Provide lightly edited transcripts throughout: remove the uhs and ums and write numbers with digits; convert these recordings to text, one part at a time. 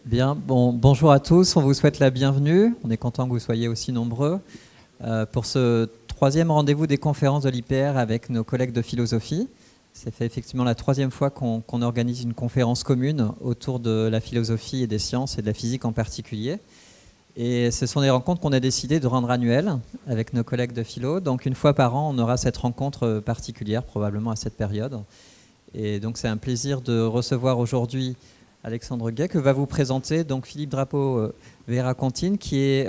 Bien, bonjour à tous, on vous souhaite la bienvenue. On est content que vous soyez aussi nombreux pour ce troisième rendez-vous des conférences de l'IPR avec nos collègues de philosophie. C'est fait effectivement la troisième fois qu'on organise une conférence commune autour de la philosophie et des sciences et de la physique en particulier. Et ce sont des rencontres qu'on a décidé de rendre annuelles avec nos collègues de philo. Donc une fois par an, on aura cette rencontre particulière, probablement à cette période. Et donc c'est un plaisir de recevoir aujourd'hui Alexandre Gay, que va vous présenter donc Philippe Drapeau-Vera-Contine, qui est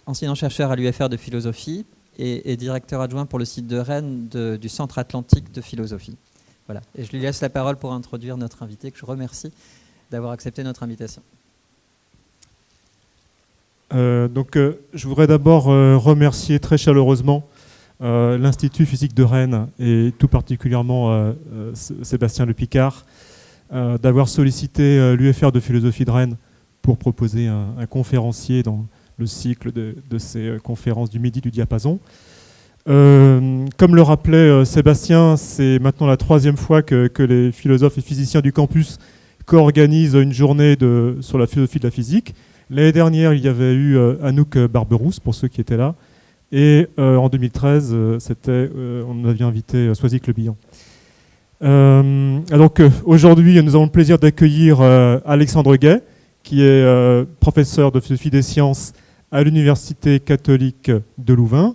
enseignant-chercheur à l'UFR de philosophie et directeur adjoint pour le site de Rennes du Centre Atlantique de philosophie. Voilà. Et je lui laisse la parole pour introduire notre invité, que je remercie d'avoir accepté notre invitation. Je voudrais d'abord remercier très chaleureusement l'Institut physique de Rennes et tout particulièrement Sébastien Le Picard d'avoir sollicité l'UFR de philosophie de Rennes pour proposer un conférencier dans le cycle de ces conférences du Midi du Diapason. Comme le rappelait Sébastien, c'est maintenant la troisième fois que les philosophes et physiciens du campus co-organisent une journée sur la philosophie de la physique. L'année dernière, il y avait eu Anouk Barberousse, pour ceux qui étaient là. Et en 2013, on avait invité Soisy Clebillon. Donc aujourd'hui, nous avons le plaisir d'accueillir Alexandre Gay, qui est professeur de philosophie des sciences à l'Université catholique de Louvain.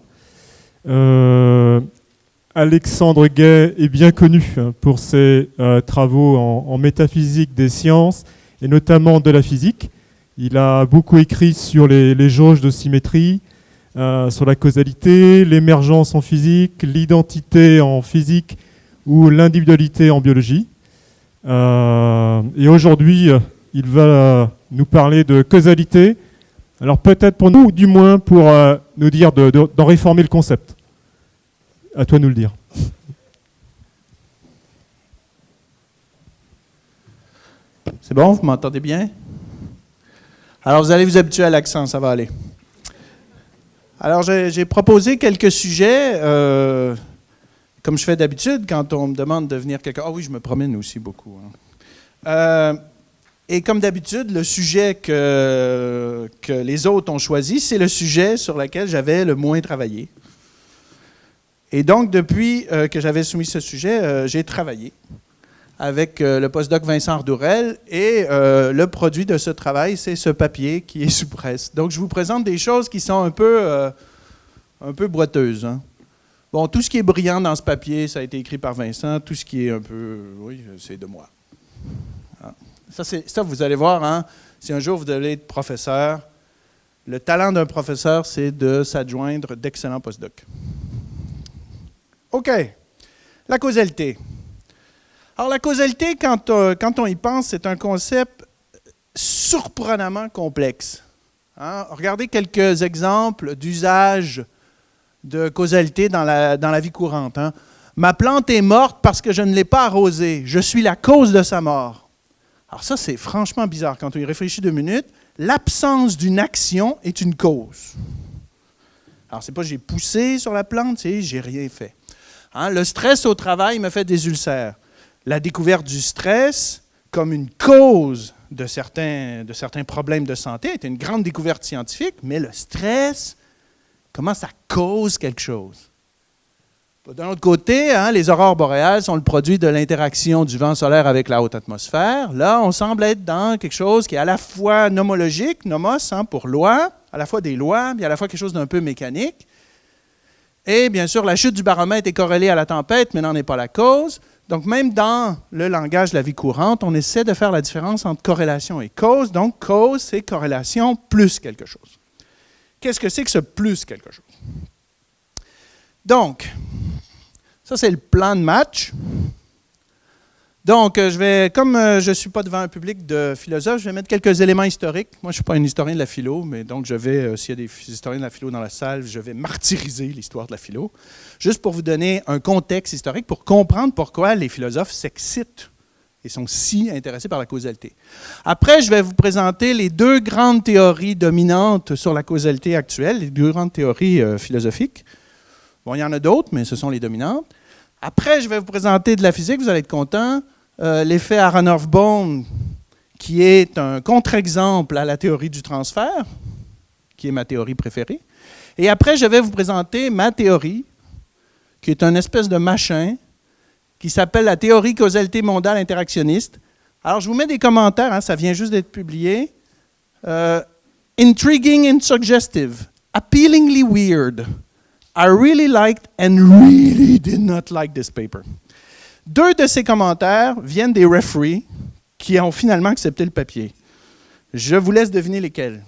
Alexandre Gay est bien connu pour ses travaux en métaphysique des sciences et notamment de la physique. Il a beaucoup écrit sur les jauges de symétrie, sur la causalité, l'émergence en physique, l'identité en physique ou l'individualité en biologie. Et aujourd'hui, il va nous parler de causalité. Alors peut-être pour nous, du moins pour nous dire d'en réformer le concept. À toi de nous le dire. C'est bon, vous m'entendez bien? Alors, vous allez vous habituer à l'accent, ça va aller. Alors, j'ai proposé quelques sujets, comme je fais d'habitude quand on me demande de venir quelque... Ah oui, je me promène aussi beaucoup. Et comme d'habitude, le sujet que les autres ont choisi, c'est le sujet sur lequel j'avais le moins travaillé. Et donc, depuis que j'avais soumis ce sujet, j'ai travaillé avec le postdoc Vincent Ardourel, et le produit de ce travail, c'est ce papier qui est sous presse. Donc, je vous présente des choses qui sont un peu boiteuses. Hein. Bon, tout ce qui est brillant dans ce papier, ça a été écrit par Vincent. Tout ce qui est un peu... Oui, c'est de moi. Ah. Ça, vous allez voir, hein, si un jour vous allez être professeur, le talent d'un professeur, c'est de s'adjoindre d'excellents postdocs. OK. La causalité. Alors, la causalité, quand on y pense, c'est un concept surprenamment complexe. Hein? Regardez quelques exemples d'usage de causalité dans la vie courante. Hein? Ma plante est morte parce que je ne l'ai pas arrosée. Je suis la cause de sa mort. Alors ça, c'est franchement bizarre. Quand on y réfléchit 2 minutes, l'absence d'une action est une cause. Alors, c'est pas j'ai poussé sur la plante, c'est j'ai rien fait. Hein? Le stress au travail me fait des ulcères. La découverte du stress comme une cause de certains problèmes de santé est une grande découverte scientifique, mais le stress, comment ça cause quelque chose? D'un autre côté, hein, les aurores boréales sont le produit de l'interaction du vent solaire avec la haute atmosphère. Là, on semble être dans quelque chose qui est à la fois nomologique, nomos hein, pour loi, à la fois des lois, mais à la fois quelque chose d'un peu mécanique. Et bien sûr, la chute du baromètre est corrélée à la tempête, mais n'en est pas la cause. Donc, même dans le langage de la vie courante, on essaie de faire la différence entre corrélation et cause. Donc, cause, c'est corrélation plus quelque chose. Qu'est-ce que c'est que ce plus quelque chose? Donc, ça, c'est le plan de match. Donc, comme je ne suis pas devant un public de philosophes, je vais mettre quelques éléments historiques. Moi, je ne suis pas un historien de la philo, mais donc s'il y a des historiens de la philo dans la salle, je vais martyriser l'histoire de la philo, juste pour vous donner un contexte historique, pour comprendre pourquoi les philosophes s'excitent et sont si intéressés par la causalité. Après, je vais vous présenter les 2 grandes théories dominantes sur la causalité actuelle, les 2 grandes théories philosophiques. Bon, il y en a d'autres, mais ce sont les dominantes. Après, je vais vous présenter de la physique, vous allez être content. L'effet Aharonov-Bohm, qui est un contre-exemple à la théorie du transfert, qui est ma théorie préférée. Et après, je vais vous présenter ma théorie, qui est une espèce de machin, qui s'appelle la théorie causalité mondiale interactionniste. Alors, je vous mets des commentaires, hein, ça vient juste d'être publié. Intriguing and suggestive. Appealingly weird. I really liked and really did not like this paper. 2 de ces commentaires viennent des referees qui ont finalement accepté le papier. Je vous laisse deviner lesquels.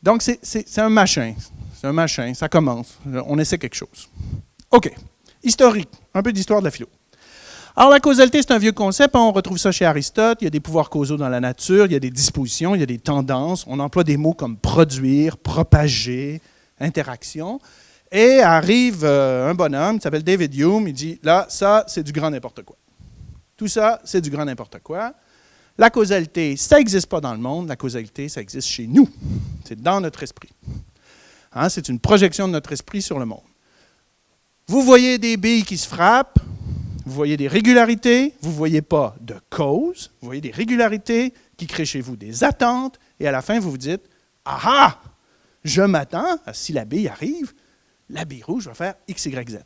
Donc, c'est un machin. C'est un machin, ça commence. On essaie quelque chose. OK. Historique, un peu d'histoire de la philo. Alors, la causalité, c'est un vieux concept. On retrouve ça chez Aristote. Il y a des pouvoirs causaux dans la nature, il y a des dispositions, il y a des tendances. On emploie des mots comme produire, propager, interaction. Et arrive un bonhomme qui s'appelle David Hume. Il dit, là, ça, c'est du grand n'importe quoi. Tout ça, c'est du grand n'importe quoi. La causalité, ça n'existe pas dans le monde. La causalité, ça existe chez nous. C'est dans notre esprit. Hein, c'est une projection de notre esprit sur le monde. Vous voyez des billes qui se frappent, vous voyez des régularités, vous ne voyez pas de cause, vous voyez des régularités qui créent chez vous des attentes, et à la fin, vous vous dites, « Ah ah! Je m'attends, si la bille arrive, la bille rouge va faire X, Y, Z. »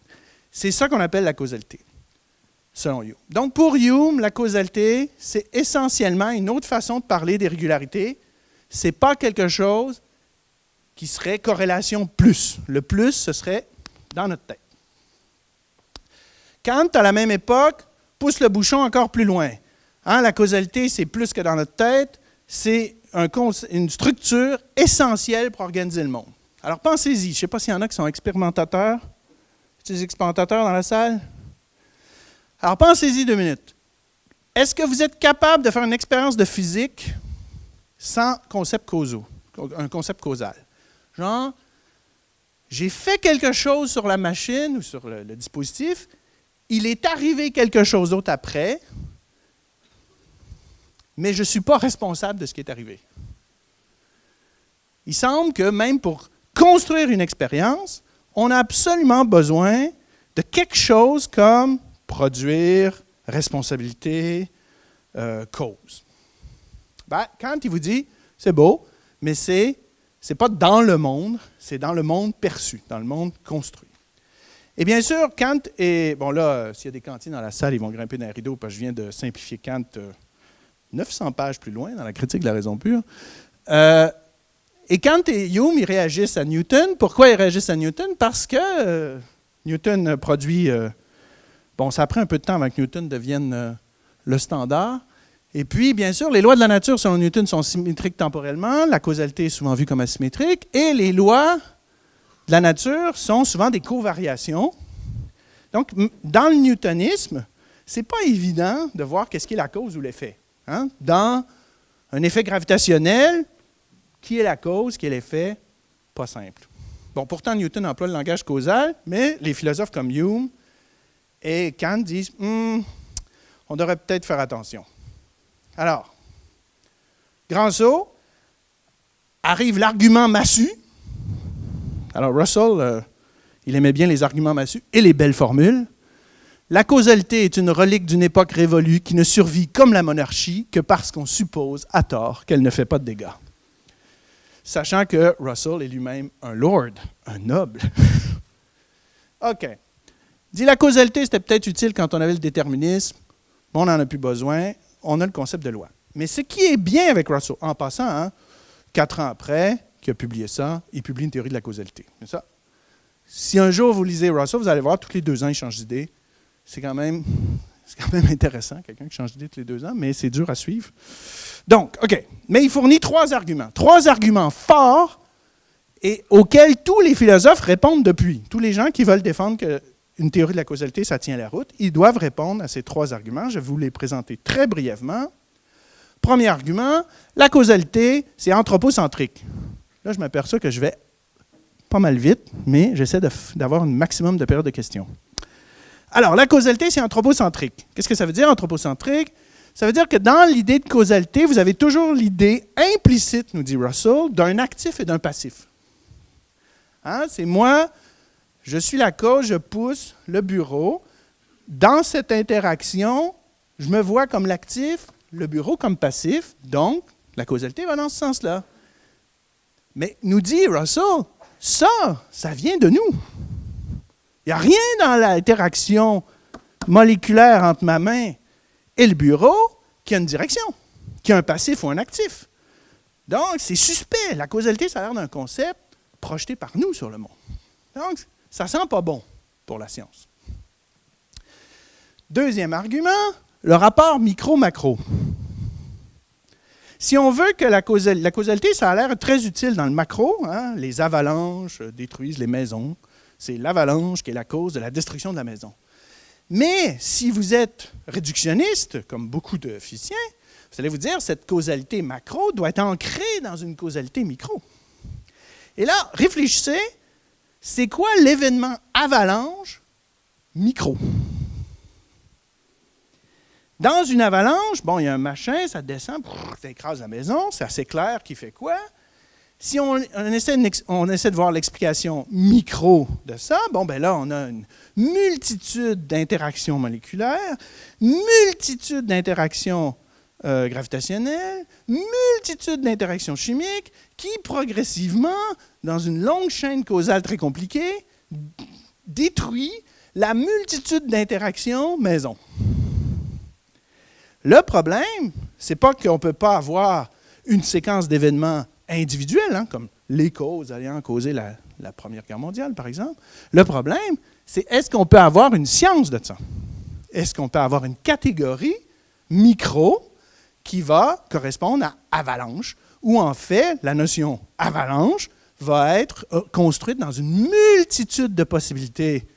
C'est ça qu'on appelle la causalité, selon Hume. Donc, pour Hume, la causalité, c'est essentiellement une autre façon de parler des régularités. Ce n'est pas quelque chose qui serait corrélation plus. Le plus, ce serait dans notre tête. Kant, à la même époque, pousse le bouchon encore plus loin. Hein, la causalité, c'est plus que dans notre tête, c'est une structure essentielle pour organiser le monde. Alors, pensez-y. Je ne sais pas s'il y en a qui sont expérimentateurs. Est-ce des expérimentateurs dans la salle? Alors, pensez-y 2 minutes. Est-ce que vous êtes capable de faire une expérience de physique sans concept causaux, un concept causal? Genre, j'ai fait quelque chose sur la machine ou sur le dispositif, il est arrivé quelque chose d'autre après, mais je ne suis pas responsable de ce qui est arrivé. Il semble que même pour construire une expérience, on a absolument besoin de quelque chose comme produire, responsabilité, cause. Ben, Kant, il vous dit, c'est beau, mais c'est pas dans le monde, c'est dans le monde perçu, dans le monde construit. Et bien sûr, Kant est... Bon là, s'il y a des cantines dans la salle, ils vont grimper dans les rideaux parce que je viens de simplifier Kant 900 pages plus loin dans la critique de la raison pure. Et Kant et Hume, ils réagissent à Newton. Pourquoi ils réagissent à Newton? Parce que Newton produit... bon, ça a pris un peu de temps avant que Newton devienne le standard. Et puis, bien sûr, les lois de la nature, selon Newton, sont symétriques temporellement. La causalité est souvent vue comme asymétrique. Et les lois de la nature sont souvent des covariations. Donc, dans le newtonisme, ce n'est pas évident de voir qu'est-ce qui est la cause ou l'effet. Hein? Dans un effet gravitationnel, qui est la cause, qui est l'effet? Pas simple. Bon, pourtant, Newton emploie le langage causal, mais les philosophes comme Hume et Kant disent on devrait peut-être faire attention. Alors, grand saut, arrive l'argument massu. Alors, Russell, il aimait bien les arguments massus et les belles formules. La causalité est une relique d'une époque révolue qui ne survit comme la monarchie que parce qu'on suppose, à tort, qu'elle ne fait pas de dégâts. Sachant que Russell est lui-même un lord, un noble. OK. Dit la causalité, c'était peut-être utile quand on avait le déterminisme. On n'en a plus besoin. On a le concept de loi. Mais ce qui est bien avec Russell, en passant, hein, 4 ans après qu'il a publié ça, il publie une théorie de la causalité. C'est ça. Si un jour vous lisez Russell, vous allez voir, tous les 2 ans, il change d'idée. C'est quand même intéressant, quelqu'un qui change d'idée tous les 2 ans, mais c'est dur à suivre. Donc, OK. Mais il fournit 3 arguments. 3 arguments forts et auxquels tous les philosophes répondent depuis. Tous les gens qui veulent défendre qu'une théorie de la causalité, ça tient la route, ils doivent répondre à ces 3 arguments. Je vais vous les présenter très brièvement. Premier argument, la causalité, c'est anthropocentrique. Là, je m'aperçois que je vais pas mal vite, mais j'essaie d'avoir un maximum de périodes de questions. Alors, la causalité, c'est anthropocentrique. Qu'est-ce que ça veut dire, anthropocentrique? Ça veut dire que dans l'idée de causalité, vous avez toujours l'idée implicite, nous dit Russell, d'un actif et d'un passif. Hein? C'est moi, je suis la cause, je pousse le bureau. Dans cette interaction, je me vois comme l'actif, le bureau comme passif, donc la causalité va dans ce sens-là. Mais nous dit Russell, ça vient de nous. Il n'y a rien dans l'interaction moléculaire entre ma main et le bureau qui a une direction, qui a un passif ou un actif. Donc, c'est suspect. La causalité, ça a l'air d'un concept projeté par nous sur le monde. Donc, ça ne sent pas bon pour la science. Deuxième argument, le rapport micro-macro. Si on veut que la causalité, ça a l'air très utile dans le macro, hein, les avalanches détruisent les maisons. C'est l'avalanche qui est la cause de la destruction de la maison. Mais si vous êtes réductionniste, comme beaucoup de physiciens, vous allez vous dire que cette causalité macro doit être ancrée dans une causalité micro. Et là, réfléchissez, c'est quoi l'événement avalanche micro? Dans une avalanche, bon, il y a un machin, ça descend, ça écrase la maison, c'est assez clair qui fait quoi. Si on essaie de voir l'explication micro de ça, bon, ben là, on a une multitude d'interactions moléculaires, multitude d'interactions gravitationnelles, multitude d'interactions chimiques qui, progressivement, dans une longue chaîne causale très compliquée, détruit la multitude d'interactions maison. Le problème, ce n'est pas qu'on ne peut pas avoir une séquence d'événements individuels, hein, comme les causes ayant causé la Première Guerre mondiale, par exemple. Le problème, c'est est-ce qu'on peut avoir une science de ça? Est-ce qu'on peut avoir une catégorie micro qui va correspondre à avalanche, où en fait, la notion avalanche va être construite dans une multitude de possibilités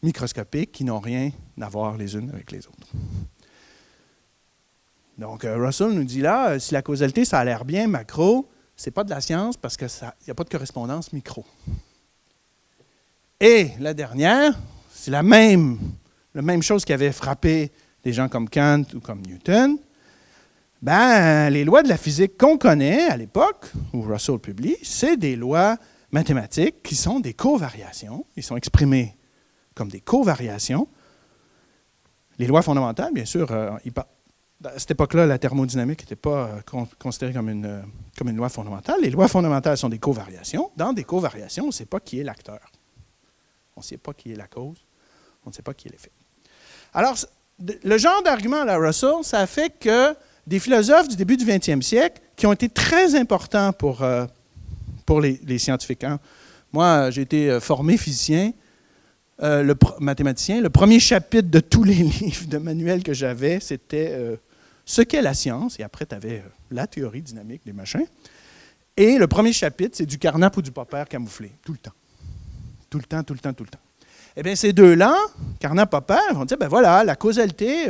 microscopiques qui n'ont rien à voir les unes avec les autres. Donc, Russell nous dit là, si la causalité, ça a l'air bien macro, ce n'est pas de la science parce qu'il n'y a pas de correspondance micro. Et la dernière, c'est la même chose qui avait frappé des gens comme Kant ou comme Newton. Ben, les lois de la physique qu'on connaît à l'époque, où Russell publie, c'est des lois mathématiques qui sont des covariations. Ils sont exprimés comme des covariations. Les lois fondamentales, bien sûr, à cette époque-là, la thermodynamique n'était pas considérée comme une loi fondamentale. Les lois fondamentales sont des covariations. Dans des covariations, on ne sait pas qui est l'acteur. On ne sait pas qui est la cause. On ne sait pas qui est l'effet. Alors, le genre d'argument à la Russell, ça a fait que des philosophes du début du 20e siècle, qui ont été très importants pour les scientifiques. Hein. Moi, j'ai été formé physicien, mathématicien. Le premier chapitre de tous les livres de manuels que j'avais, c'était ce qu'est la science. Et après, tu avais la théorie dynamique des machins. Et le premier chapitre, c'est du Carnap ou du Popper camouflé, tout le temps. Tout le temps, tout le temps, tout le temps. Eh bien, ces deux-là, Carnap et Popper, vont dire, ben voilà, la causalité,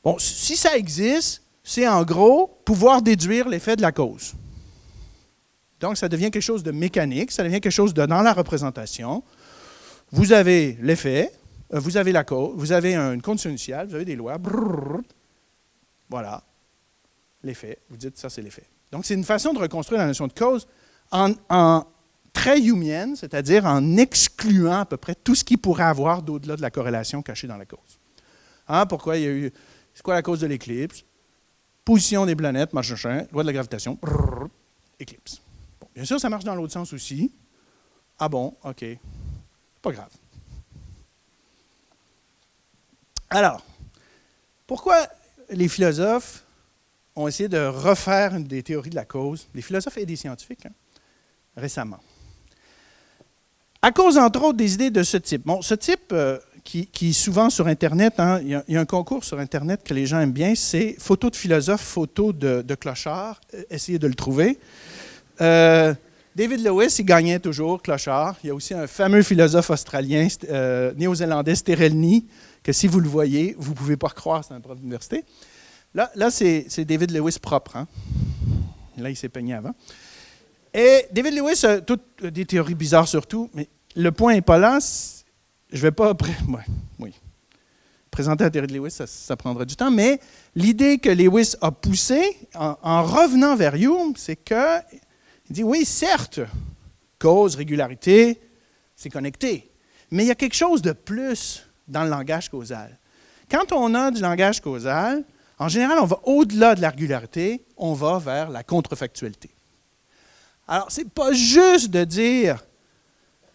bon, si ça existe, c'est en gros pouvoir déduire l'effet de la cause. Donc, ça devient quelque chose de mécanique, ça devient quelque chose de dans la représentation. Vous avez l'effet, vous avez la cause, vous avez une condition initiale, vous avez des lois, brrr, voilà, l'effet, vous dites ça c'est l'effet. Donc, c'est une façon de reconstruire la notion de cause en très humienne, c'est-à-dire en excluant à peu près tout ce qui pourrait avoir d'au-delà de la corrélation cachée dans la cause. Hein, pourquoi il y a eu... C'est quoi la cause de l'éclipse? Position des planètes, machin, loi de la gravitation, brrr, éclipse. Bon, bien sûr, ça marche dans l'autre sens aussi. Ah bon, OK. Pas grave. Alors, pourquoi les philosophes ont essayé de refaire des théories de la cause, les philosophes et des scientifiques, hein, récemment? À cause, entre autres, des idées de ce type. Bon, ce type qui est souvent sur Internet, hein, il y a un concours sur Internet que les gens aiment bien, c'est photos de philosophes, photos de clochards. Essayez de le trouver. David Lewis, il gagnait toujours, clochard. Il y a aussi un fameux philosophe australien, néo-zélandais, Sterelny, que si vous le voyez, vous ne pouvez pas croire, c'est un prof d'université. Là c'est David Lewis propre. Hein? Là, il s'est peigné avant. Et David Lewis a toutes des théories bizarres surtout, mais le point n'est pas là. Je ne vais pas présenter la théorie de Lewis, ça prendra du temps, mais l'idée que Lewis a poussée en revenant vers Hume, c'est que il dit, oui, certes, cause, régularité, c'est connecté, mais il y a quelque chose de plus dans le langage causal. Quand on a du langage causal, En général, on va au-delà de la régularité, on va vers la contrefactualité. Alors, ce n'est pas juste de dire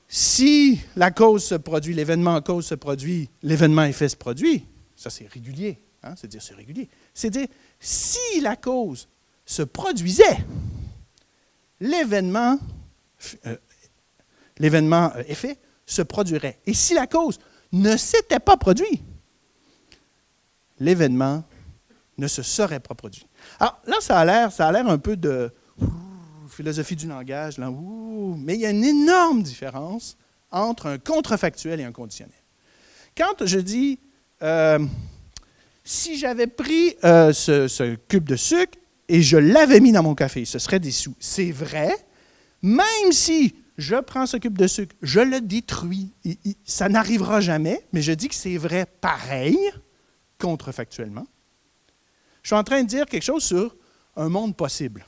si la cause se produit, l'événement en cause se produit, l'événement effet se produit. Ça, c'est régulier. Hein? C'est dire c'est régulier. C'est dire si la cause se produisait, l'événement effet se produirait. Et si la cause ne s'était pas produite, l'événement ne se serait pas produit. Alors là, ça a l'air un peu de philosophie du langage, là, mais il y a une énorme différence entre un contrefactuel et un conditionnel. Quand je dis, si j'avais pris ce cube de sucre et je l'avais mis dans mon café, ce serait dissous. C'est vrai, même si je prends ce cube de sucre, je le détruis, ça n'arrivera jamais, mais je dis que c'est vrai pareil, contrefactuellement. Je suis en train de dire quelque chose sur un monde possible.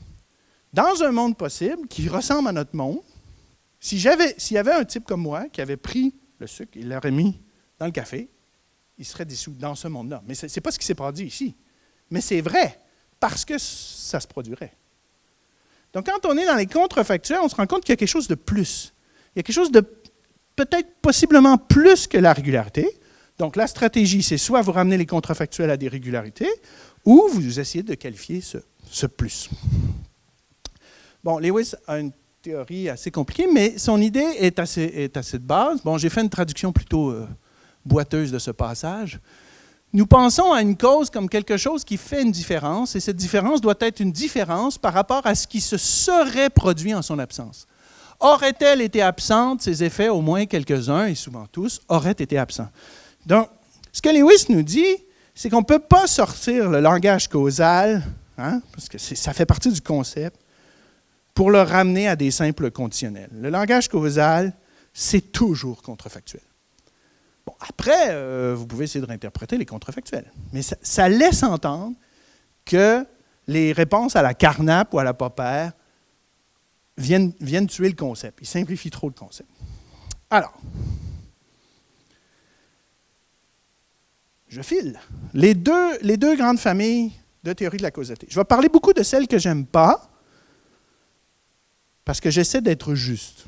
Dans un monde possible qui ressemble à notre monde, s'il y avait un type comme moi qui avait pris le sucre, il l'aurait mis dans le café, il serait dissous dans ce monde-là. Mais ce n'est pas ce qui s'est produit ici. Mais c'est vrai, parce que ça se produirait. Donc, quand on est dans les contrefactuels, on se rend compte qu'il y a quelque chose de plus. Il y a quelque chose de peut-être possiblement plus que la régularité. Donc, la stratégie, c'est soit vous ramenez les contrefactuels à des régularités, ou vous essayez de qualifier ce plus. Bon, Lewis a une théorie assez compliquée, mais son idée est assez de base. Bon, j'ai fait une traduction plutôt boiteuse de ce passage. Nous pensons à une cause comme quelque chose qui fait une différence, et cette différence doit être une différence par rapport à ce qui se serait produit en son absence. Aurait-elle été absente, ses effets, au moins quelques-uns, et souvent tous, auraient été absents. Donc, ce que Lewis nous dit, c'est qu'on ne peut pas sortir le langage causal, hein, parce que ça fait partie du concept, pour le ramener à des simples conditionnels. Le langage causal, c'est toujours contrefactuel. Bon, après, vous pouvez essayer de réinterpréter les contrefactuels, mais ça laisse entendre que les réponses à la Carnap ou à la Popper viennent tuer le concept. Ils simplifient trop le concept. Alors, je file. Les deux grandes familles de théorie de la causalité. Je vais parler beaucoup de celles que je n'aime pas, parce que j'essaie d'être juste.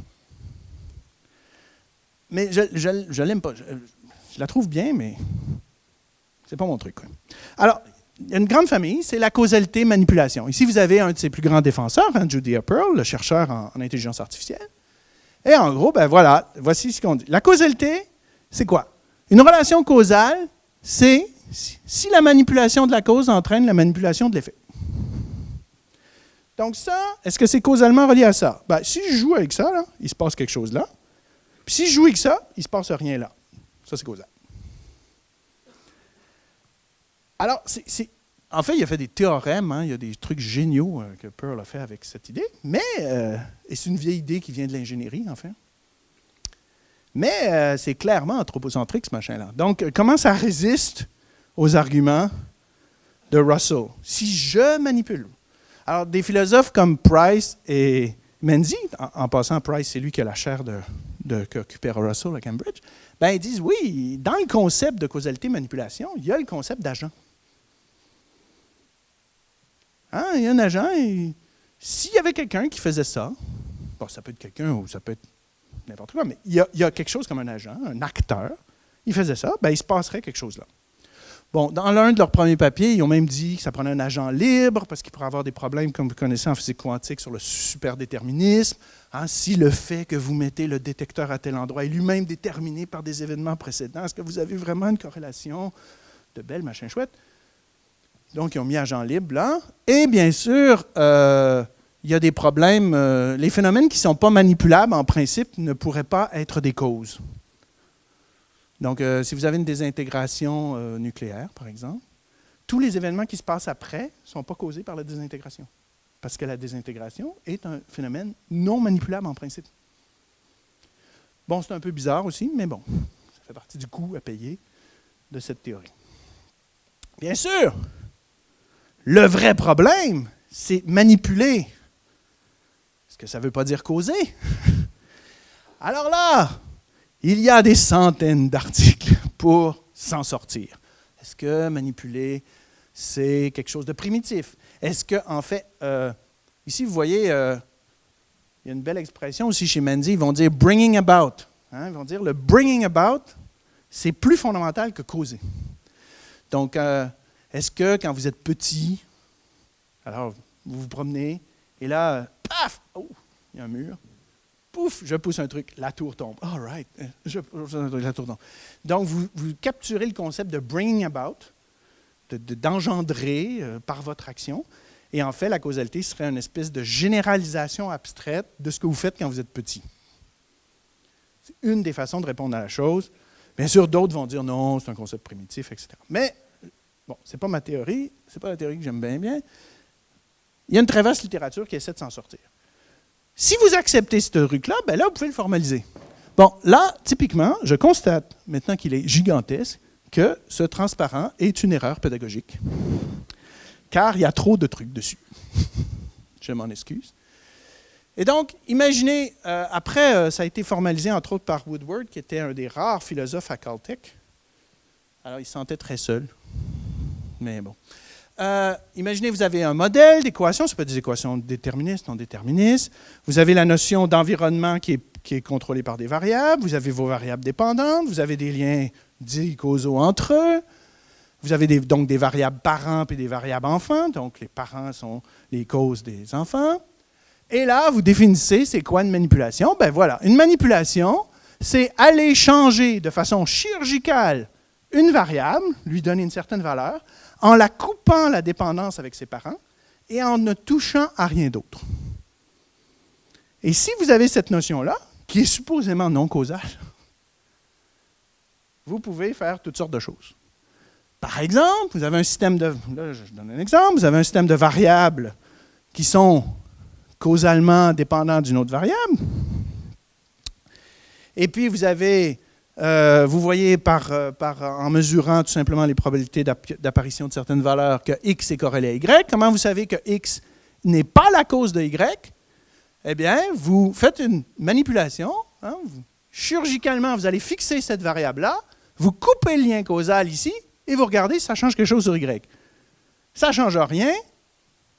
Mais je l'aime pas. Je la trouve bien, mais c'est pas mon truc, quoi. Alors, il y a une grande famille, c'est la causalité-manipulation. Ici, vous avez un de ses plus grands défenseurs, hein, Judea Pearl, le chercheur en intelligence artificielle. Et en gros, ben voilà, voici ce qu'on dit. La causalité, c'est quoi? Une relation causale, c'est si la manipulation de la cause entraîne la manipulation de l'effet. Donc ça, est-ce que c'est causalement relié à ça? Ben, si je joue avec ça, là, il se passe quelque chose là. Puis si je joue avec ça, il ne se passe rien là. Ça, c'est causal. Alors, en fait, il a fait des théorèmes, hein, il y a des trucs géniaux que Pearl a fait avec cette idée, mais et c'est une vieille idée qui vient de l'ingénierie, en fait. Mais c'est clairement anthropocentrique, ce machin-là. Donc, comment ça résiste aux arguments de Russell? Si je manipule. Alors, des philosophes comme Price et Menzies, en passant, Price, c'est lui qui a la chaire qu'occupait Russell à Cambridge, ben, ils disent, oui, dans le concept de causalité-manipulation, il y a le concept d'agent. Hein, il y a un agent, et s'il y avait quelqu'un qui faisait ça, bon, ça peut être quelqu'un ou ça peut être n'importe quoi, mais il y a quelque chose comme un agent, un acteur, il faisait ça, ben, il se passerait quelque chose là. Bon, dans l'un de leurs premiers papiers, ils ont même dit que ça prenait un agent libre parce qu'il pourrait avoir des problèmes, comme vous connaissez en physique quantique, sur le superdéterminisme. Hein, si le fait que vous mettez le détecteur à tel endroit est lui-même déterminé par des événements précédents, est-ce que vous avez vraiment une corrélation de belles machins chouettes? Donc, ils ont mis agent libre là. Et bien sûr, il y a des problèmes. Les phénomènes qui ne sont pas manipulables, en principe, ne pourraient pas être des causes. Donc, si vous avez une désintégration nucléaire, par exemple, tous les événements qui se passent après ne sont pas causés par la désintégration. Parce que la désintégration est un phénomène non manipulable en principe. Bon, c'est un peu bizarre aussi, mais bon, ça fait partie du coût à payer de cette théorie. Bien sûr, le vrai problème, c'est manipuler. Est-ce que ça ne veut pas dire causer? Alors là, il y a des centaines d'articles pour s'en sortir. Est-ce que manipuler c'est quelque chose de primitif? Est-ce que, en fait, ici, vous voyez, il y a une belle expression aussi chez Menzies, ils vont dire « bringing about ». Hein, ils vont dire le « bringing about », c'est plus fondamental que causer. Donc, est-ce que quand vous êtes petit, alors vous vous promenez, et là, paf, oh, il y a un mur, pouf, je pousse un truc, la tour tombe. All right, la tour tombe. Donc, vous capturez le concept de bringing about, d'engendrer par votre action, et en fait, la causalité serait une espèce de généralisation abstraite de ce que vous faites quand vous êtes petit. C'est une des façons de répondre à la chose. Bien sûr, d'autres vont dire non, c'est un concept primitif, etc. Mais, bon, ce n'est pas ma théorie, ce n'est pas la théorie que j'aime bien. Il y a une très vaste littérature qui essaie de s'en sortir. Si vous acceptez ce truc-là, bien là, vous pouvez le formaliser. Bon, là, typiquement, je constate, maintenant qu'il est gigantesque, que ce transparent est une erreur pédagogique. Car il y a trop de trucs dessus. Je m'en excuse. Et donc, imaginez, après, ça a été formalisé entre autres par Woodward, qui était un des rares philosophes à Caltech. Alors, il se sentait très seul. Mais bon. Imaginez, vous avez un modèle d'équation, ce n'est pas des équations déterministes, non déterministes. Vous avez la notion d'environnement qui est contrôlée par des variables. Vous avez vos variables dépendantes. Vous avez des liens dits causaux entre eux. Vous avez donc des variables parents et des variables enfants. Donc, les parents sont les causes des enfants. Et là, vous définissez c'est quoi une manipulation. Ben voilà, une manipulation, c'est aller changer de façon chirurgicale une variable, lui donner une certaine valeur, en la coupant la dépendance avec ses parents et en ne touchant à rien d'autre. Et si vous avez cette notion-là, qui est supposément non causale, vous pouvez faire toutes sortes de choses. Par exemple, vous avez un système de... Là, je donne un exemple. Vous avez un système de variables qui sont causalement dépendants d'une autre variable. Et puis, vous avez... vous voyez en mesurant tout simplement les probabilités d'apparition de certaines valeurs que X est corrélé à Y. Comment vous savez que X n'est pas la cause de Y? Eh bien, vous faites une manipulation. Hein, chirurgicalement, vous allez fixer cette variable-là, vous coupez le lien causal ici, et vous regardez si ça change quelque chose sur Y. Ça ne change rien,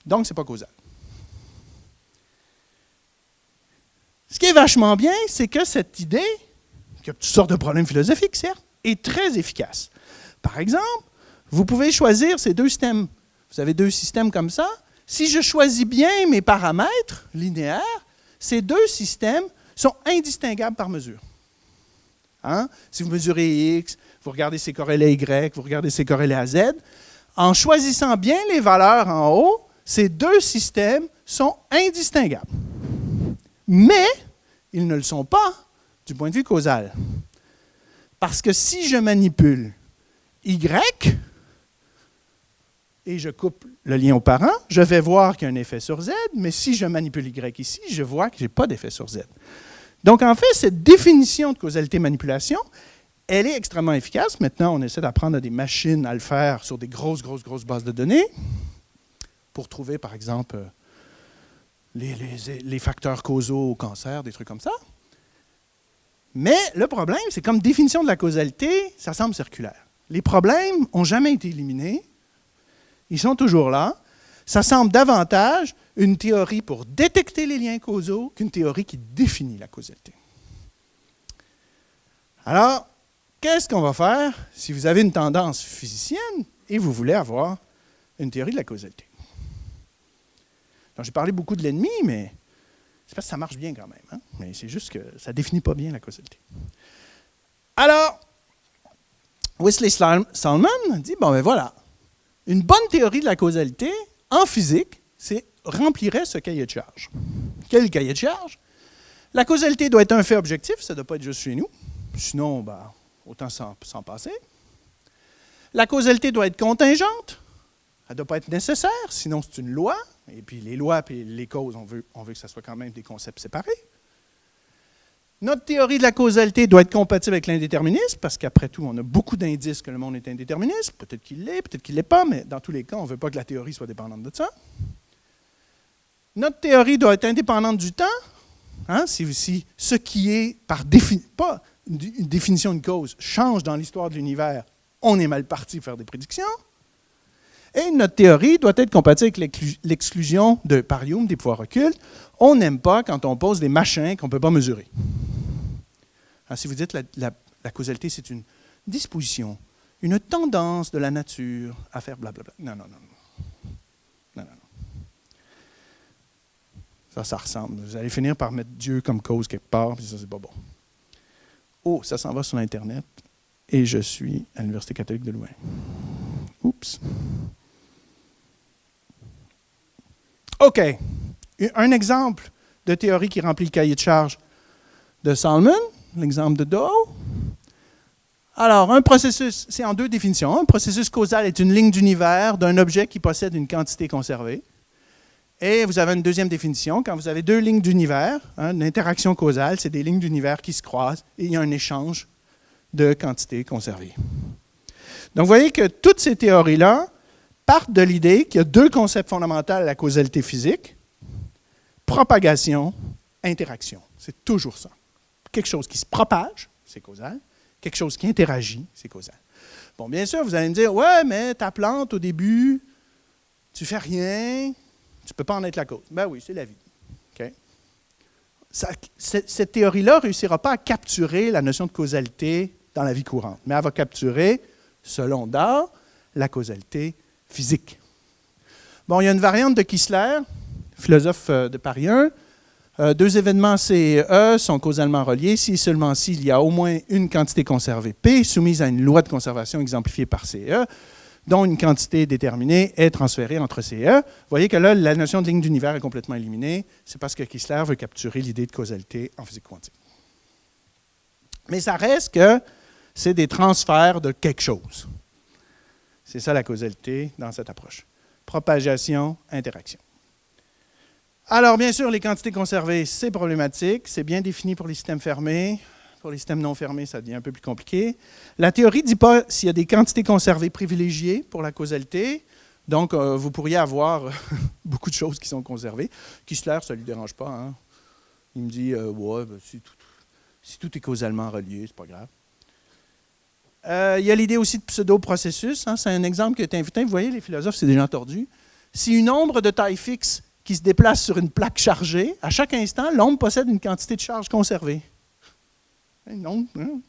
donc ce n'est pas causal. Ce qui est vachement bien, c'est que cette idée, qui a toutes sortes de problèmes philosophiques, certes, est très efficace. Par exemple, vous pouvez choisir ces deux systèmes. Vous avez deux systèmes comme ça. Si je choisis bien mes paramètres linéaires, ces deux systèmes sont indistinguables par mesure. Hein? Si vous mesurez X, vous regardez c'est corrélé à Y, vous regardez c'est corrélé à Z. En choisissant bien les valeurs en haut, ces deux systèmes sont indistinguables. Mais ils ne le sont pas du point de vue causal. Parce que si je manipule Y et je coupe le lien aux parents, je vais voir qu'il y a un effet sur Z, mais si je manipule Y ici, je vois que je n'ai pas d'effet sur Z. Donc, en fait, cette définition de causalité-manipulation, elle est extrêmement efficace. Maintenant, on essaie d'apprendre à des machines à le faire sur des grosses bases de données pour trouver, par exemple, les facteurs causaux au cancer, des trucs comme ça. Mais le problème, c'est comme définition de la causalité, ça semble circulaire. Les problèmes n'ont jamais été éliminés. Ils sont toujours là. Ça semble davantage une théorie pour détecter les liens causaux qu'une théorie qui définit la causalité. Alors, qu'est-ce qu'on va faire si vous avez une tendance physicienne et vous voulez avoir une théorie de la causalité? Donc, j'ai parlé beaucoup de l'ennemi, mais c'est parce que ça marche bien quand même. Hein? Mais c'est juste que ça ne définit pas bien la causalité. Alors, Wesley Stallman dit, bon ben voilà, une bonne théorie de la causalité, en physique, remplirait ce cahier de charge. Quel cahier de charge? La causalité doit être un fait objectif, ça ne doit pas être juste chez nous. Sinon, ben, autant s'en passer. La causalité doit être contingente. Elle ne doit pas être nécessaire, sinon c'est une loi. Et puis les lois et les causes, on veut que ça soit quand même des concepts séparés. Notre théorie de la causalité doit être compatible avec l'indéterminisme, parce qu'après tout, on a beaucoup d'indices que le monde est indéterministe. Peut-être qu'il l'est, peut-être qu'il ne l'est pas, mais dans tous les cas, on ne veut pas que la théorie soit dépendante de ça. Notre théorie doit être indépendante du temps. Hein, si ce qui est, pas une définition de cause, change dans l'histoire de l'univers, on est mal parti pour faire des prédictions. Et notre théorie doit être compatible avec l'exclusion de par Hume des pouvoirs occultes. On n'aime pas quand on pose des machins qu'on ne peut pas mesurer. Alors, si vous dites la causalité, c'est une disposition, une tendance de la nature à faire blablabla. Non. Ça ressemble. Vous allez finir par mettre Dieu comme cause quelque part, puis ça, c'est pas bon. Oh, ça s'en va sur Internet, et je suis à l'Université catholique de Louvain. Oups. OK. Un exemple de théorie qui remplit le cahier de charge de Solomon, l'exemple de Doe. Alors, un processus, c'est en deux définitions. Un processus causal est une ligne d'univers d'un objet qui possède une quantité conservée. Et vous avez une deuxième définition. Quand vous avez deux lignes d'univers, une interaction causale, c'est des lignes d'univers qui se croisent et il y a un échange de quantités conservées. Donc, vous voyez que toutes ces théories-là partent de l'idée qu'il y a deux concepts fondamentaux à la causalité physique: propagation, interaction. C'est toujours ça. Quelque chose qui se propage, c'est causal. Quelque chose qui interagit, c'est causal. Bon, bien sûr, vous allez me dire, ouais, mais ta plante, au début, tu fais rien, tu ne peux pas en être la cause. Ben oui, c'est la vie. Okay? Cette théorie-là ne réussira pas à capturer la notion de causalité dans la vie courante, mais elle va capturer, selon Dawes, la causalité physique. Bon, il y a une variante de Kistler, philosophe de Paris 1. Deux événements C et E sont causalement reliés si et seulement s'il y a au moins une quantité conservée P soumise à une loi de conservation exemplifiée par C et E, dont une quantité déterminée est transférée entre C et E. Vous voyez que là, la notion de ligne d'univers est complètement éliminée. C'est parce que Kistler veut capturer l'idée de causalité en physique quantique. Mais ça reste que c'est des transferts de quelque chose. C'est ça la causalité dans cette approche. Propagation, interaction. Alors, bien sûr, les quantités conservées, c'est problématique. C'est bien défini pour les systèmes fermés. Pour les systèmes non fermés, ça devient un peu plus compliqué. La théorie ne dit pas s'il y a des quantités conservées privilégiées pour la causalité. Donc, vous pourriez avoir beaucoup de choses qui sont conservées. Kistler, ça ne lui dérange pas. Hein? Il me dit, ouais, ben, si tout est causalement relié, c'est pas grave. Il y a l'idée aussi de pseudo-processus. Hein? C'est un exemple qui a été invité. Vous voyez, les philosophes, c'est des gens tordus. Si une ombre de taille fixe qui se déplace sur une plaque chargée, à chaque instant, l'ombre possède une quantité de charge conservée. Une ombre, hein?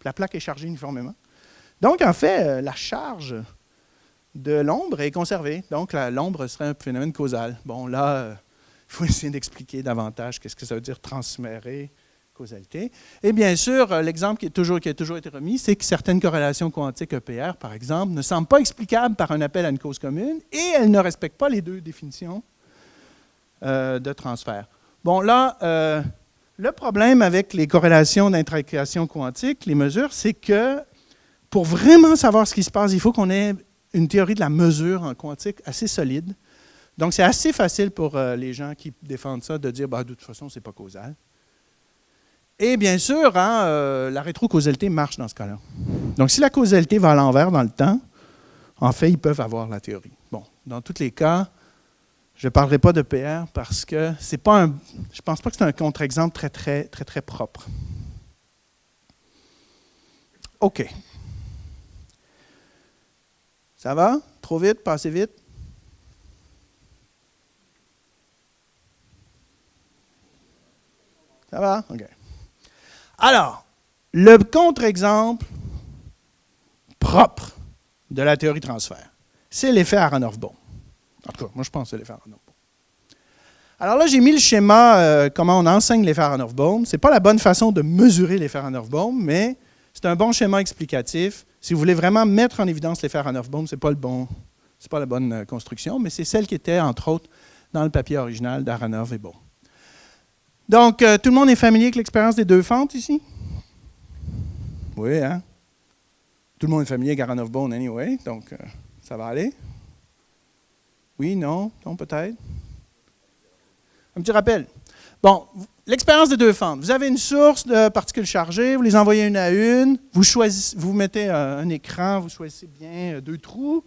La plaque est chargée uniformément. Donc, en fait, la charge de l'ombre est conservée. Donc, l'ombre serait un phénomène causal. Bon, là, il faut essayer d'expliquer davantage qu'est-ce que ça veut dire transférer causalité. Et bien sûr, l'exemple qui a toujours été remis, c'est que certaines corrélations quantiques EPR, par exemple, ne semblent pas explicables par un appel à une cause commune et elles ne respectent pas les deux définitions de transfert. Bon, là, le problème avec les corrélations d'interaction quantique, les mesures, c'est que pour vraiment savoir ce qui se passe, il faut qu'on ait une théorie de la mesure en quantique assez solide. Donc, c'est assez facile pour les gens qui défendent ça de dire, bah, de toute façon, ce n'est pas causal. Et bien sûr, hein, la rétrocausalité marche dans ce cas-là. Donc, si la causalité va à l'envers dans le temps, en fait, ils peuvent avoir la théorie. Bon, dans tous les cas, je ne parlerai pas de PR parce que c'est pas un. Je ne pense pas que c'est un contre-exemple très propre. OK. Ça va? Trop vite? Pas assez vite? Ça va? OK. Alors, le contre-exemple propre de la théorie de transfert, c'est l'effet Aharonov-Bohm. En tout cas, moi, je pense que c'est l'effet Aharonov-Bohm. Alors là, j'ai mis le schéma, comment on enseigne l'effet Aharonov-Bohm. Ce n'est pas la bonne façon de mesurer l'effet Aharonov-Bohm, mais c'est un bon schéma explicatif. Si vous voulez vraiment mettre en évidence l'effet Aharonov-Bohm, ce n'est pas la bonne construction, mais c'est celle qui était, entre autres, dans le papier original d'Aharonov et Bohm. Donc, tout le monde est familier avec l'expérience des deux fentes ici? Oui, hein? Tout le monde est familier avec Aharonov-Bohm anyway, donc ça va aller. Oui, non, peut-être. Un petit rappel. Bon, l'expérience des deux fentes. Vous avez une source de particules chargées, vous les envoyez une à une, vous mettez un écran, vous choisissez bien deux trous,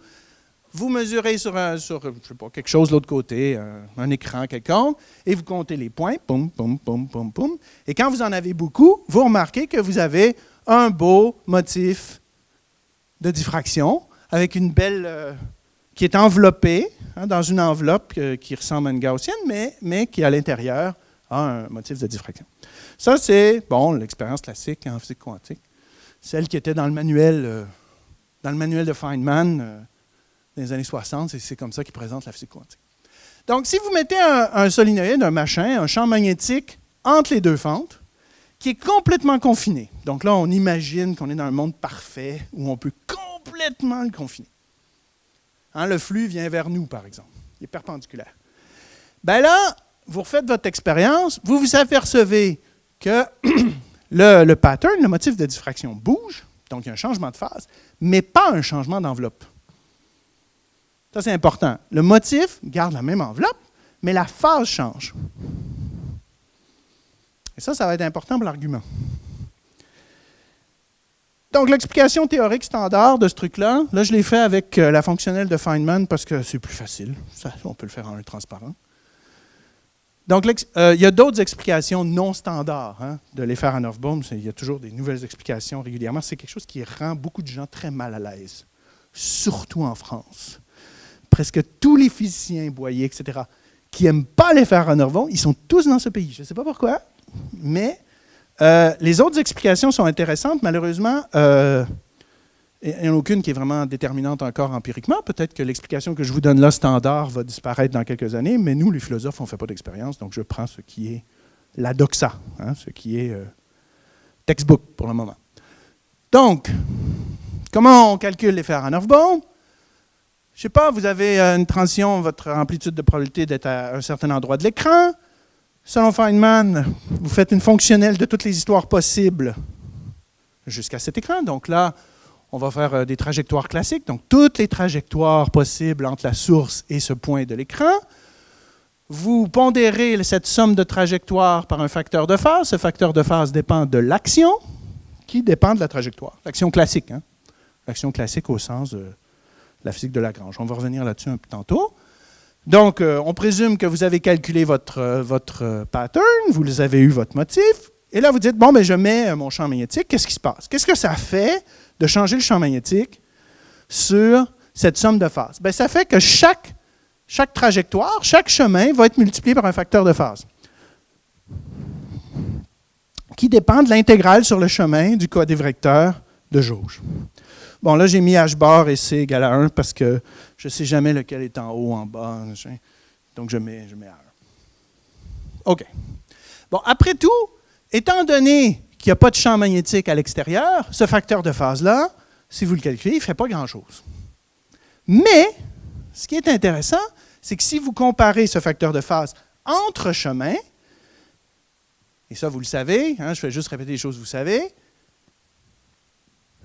vous mesurez sur je sais pas, quelque chose de l'autre côté, un écran quelconque, et vous comptez les points, poum, poum, poum, poum, poum. Et quand vous en avez beaucoup, vous remarquez que vous avez un beau motif de diffraction avec une belle qui est enveloppé dans une enveloppe qui ressemble à une gaussienne, mais qui, à l'intérieur, a un motif de diffraction. Ça, c'est, l'expérience classique en physique quantique, celle qui était dans le manuel de Feynman des années 60, et c'est comme ça qu'il présente la physique quantique. Donc, si vous mettez un solénoïde, un champ magnétique entre les deux fentes, qui est complètement confiné. Donc là, on imagine qu'on est dans un monde parfait où on peut complètement le confiner. Le flux vient vers nous, par exemple. Il est perpendiculaire. Bien là, vous refaites votre expérience, vous vous apercevez que le pattern, le motif de diffraction bouge, donc il y a un changement de phase, mais pas un changement d'enveloppe. Ça, c'est important. Le motif garde la même enveloppe, mais la phase change. Et ça va être important pour l'argument. Donc, l'explication théorique standard de ce truc-là, là, je l'ai fait avec la fonctionnelle de Feynman parce que c'est plus facile. Ça, on peut le faire en un transparent. Donc, il y a d'autres explications non standards de l'effet Aharonov-Bohm. Il y a toujours des nouvelles explications régulièrement. C'est quelque chose qui rend beaucoup de gens très mal à l'aise, surtout en France. Presque tous les physiciens, Boyer, etc., qui n'aiment pas l'effet Aharonov-Bohm, ils sont tous dans ce pays. Je ne sais pas pourquoi, mais les autres explications sont intéressantes. Malheureusement, il n'y en a aucune qui est vraiment déterminante encore empiriquement. Peut-être que l'explication que je vous donne là, standard, va disparaître dans quelques années, mais nous, les philosophes, on ne fait pas d'expérience, donc je prends ce qui est la doxa, ce qui est textbook pour le moment. Donc, comment on calcule l'effet Aharonov-Bohm? Je ne sais pas, vous avez une transition, votre amplitude de probabilité d'être à un certain endroit de l'écran. Selon Feynman, vous faites une fonctionnelle de toutes les histoires possibles jusqu'à cet écran. Donc là, on va faire des trajectoires classiques, donc toutes les trajectoires possibles entre la source et ce point de l'écran. Vous pondérez cette somme de trajectoires par un facteur de phase. Ce facteur de phase dépend de l'action qui dépend de la trajectoire. L'action classique, l'action classique au sens de la physique de Lagrange. On va revenir là-dessus un peu tantôt. Donc, on présume que vous avez calculé votre pattern, vous avez eu votre motif, et là, vous dites, je mets mon champ magnétique, qu'est-ce qui se passe? Qu'est-ce que ça fait de changer le champ magnétique sur cette somme de phases? Ça fait que chaque trajectoire, chaque chemin va être multiplié par un facteur de phase qui dépend de l'intégrale sur le chemin du codévecteur de jauge. Bon, là, j'ai mis h bar et c égale à 1 parce que je ne sais jamais lequel est en haut, en bas. Donc, je mets à 1. OK. Bon, après tout, étant donné qu'il n'y a pas de champ magnétique à l'extérieur, ce facteur de phase-là, si vous le calculez, il ne fait pas grand-chose. Mais, ce qui est intéressant, c'est que si vous comparez ce facteur de phase entre chemins, et ça, vous le savez, je vais juste répéter les choses que vous savez,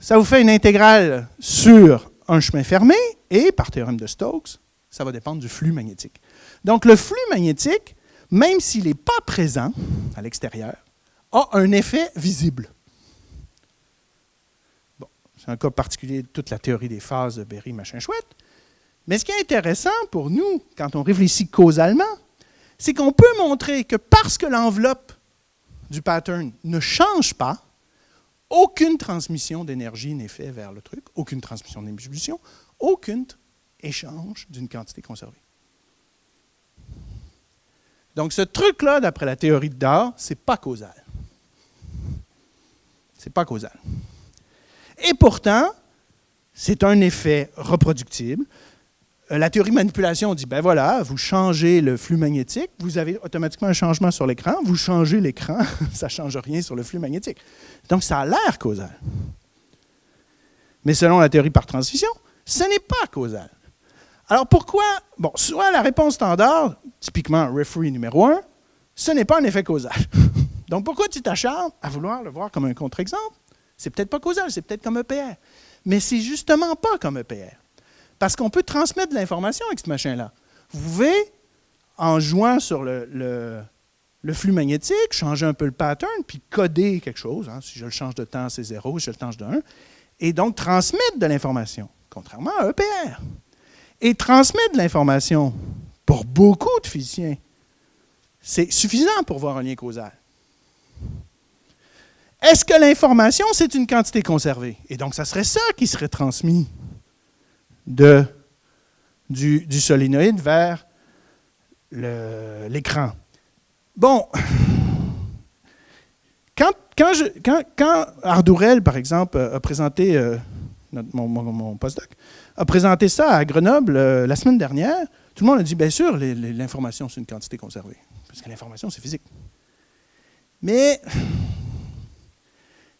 ça vous fait une intégrale sur un chemin fermé, et par théorème de Stokes, ça va dépendre du flux magnétique. Donc, le flux magnétique, même s'il n'est pas présent à l'extérieur, a un effet visible. Bon, c'est un cas particulier de toute la théorie des phases de Berry, machin chouette. Mais ce qui est intéressant pour nous, quand on réfléchit causalement, c'est qu'on peut montrer que parce que l'enveloppe du pattern ne change pas, aucune transmission d'énergie n'est faite vers le truc, aucune transmission d'émulsion, aucun échange d'une quantité conservée. Donc, ce truc-là, d'après la théorie de Dard, ce n'est pas causal. Ce n'est pas causal. Et pourtant, c'est un effet reproductible. La théorie de manipulation dit, voilà, vous changez le flux magnétique, vous avez automatiquement un changement sur l'écran, vous changez l'écran, ça ne change rien sur le flux magnétique. Donc, ça a l'air causal. Mais selon la théorie par transmission, ce n'est pas causal. Alors, pourquoi? Bon, soit la réponse standard, typiquement referee numéro 1, ce n'est pas un effet causal. Donc, pourquoi tu t'acharnes à vouloir le voir comme un contre-exemple? C'est peut-être pas causal, c'est peut-être comme EPR. Mais c'est justement pas comme EPR. Parce qu'on peut transmettre de l'information avec ce machin-là. Vous pouvez, en jouant sur le flux magnétique, changer un peu le pattern, puis coder quelque chose. Si je le change de temps, c'est 0, si je le change de 1. Et donc, transmettre de l'information, contrairement à EPR. Et transmettre de l'information, pour beaucoup de physiciens, c'est suffisant pour voir un lien causal. Est-ce que l'information, c'est une quantité conservée? Et donc, ça serait ça qui serait transmis de du solénoïde vers l'écran. Bon, quand Ardourel, par exemple, a présenté, mon postdoc, a présenté ça à Grenoble la semaine dernière, tout le monde a dit, bien sûr, l'information, c'est une quantité conservée, parce que l'information, c'est physique. Mais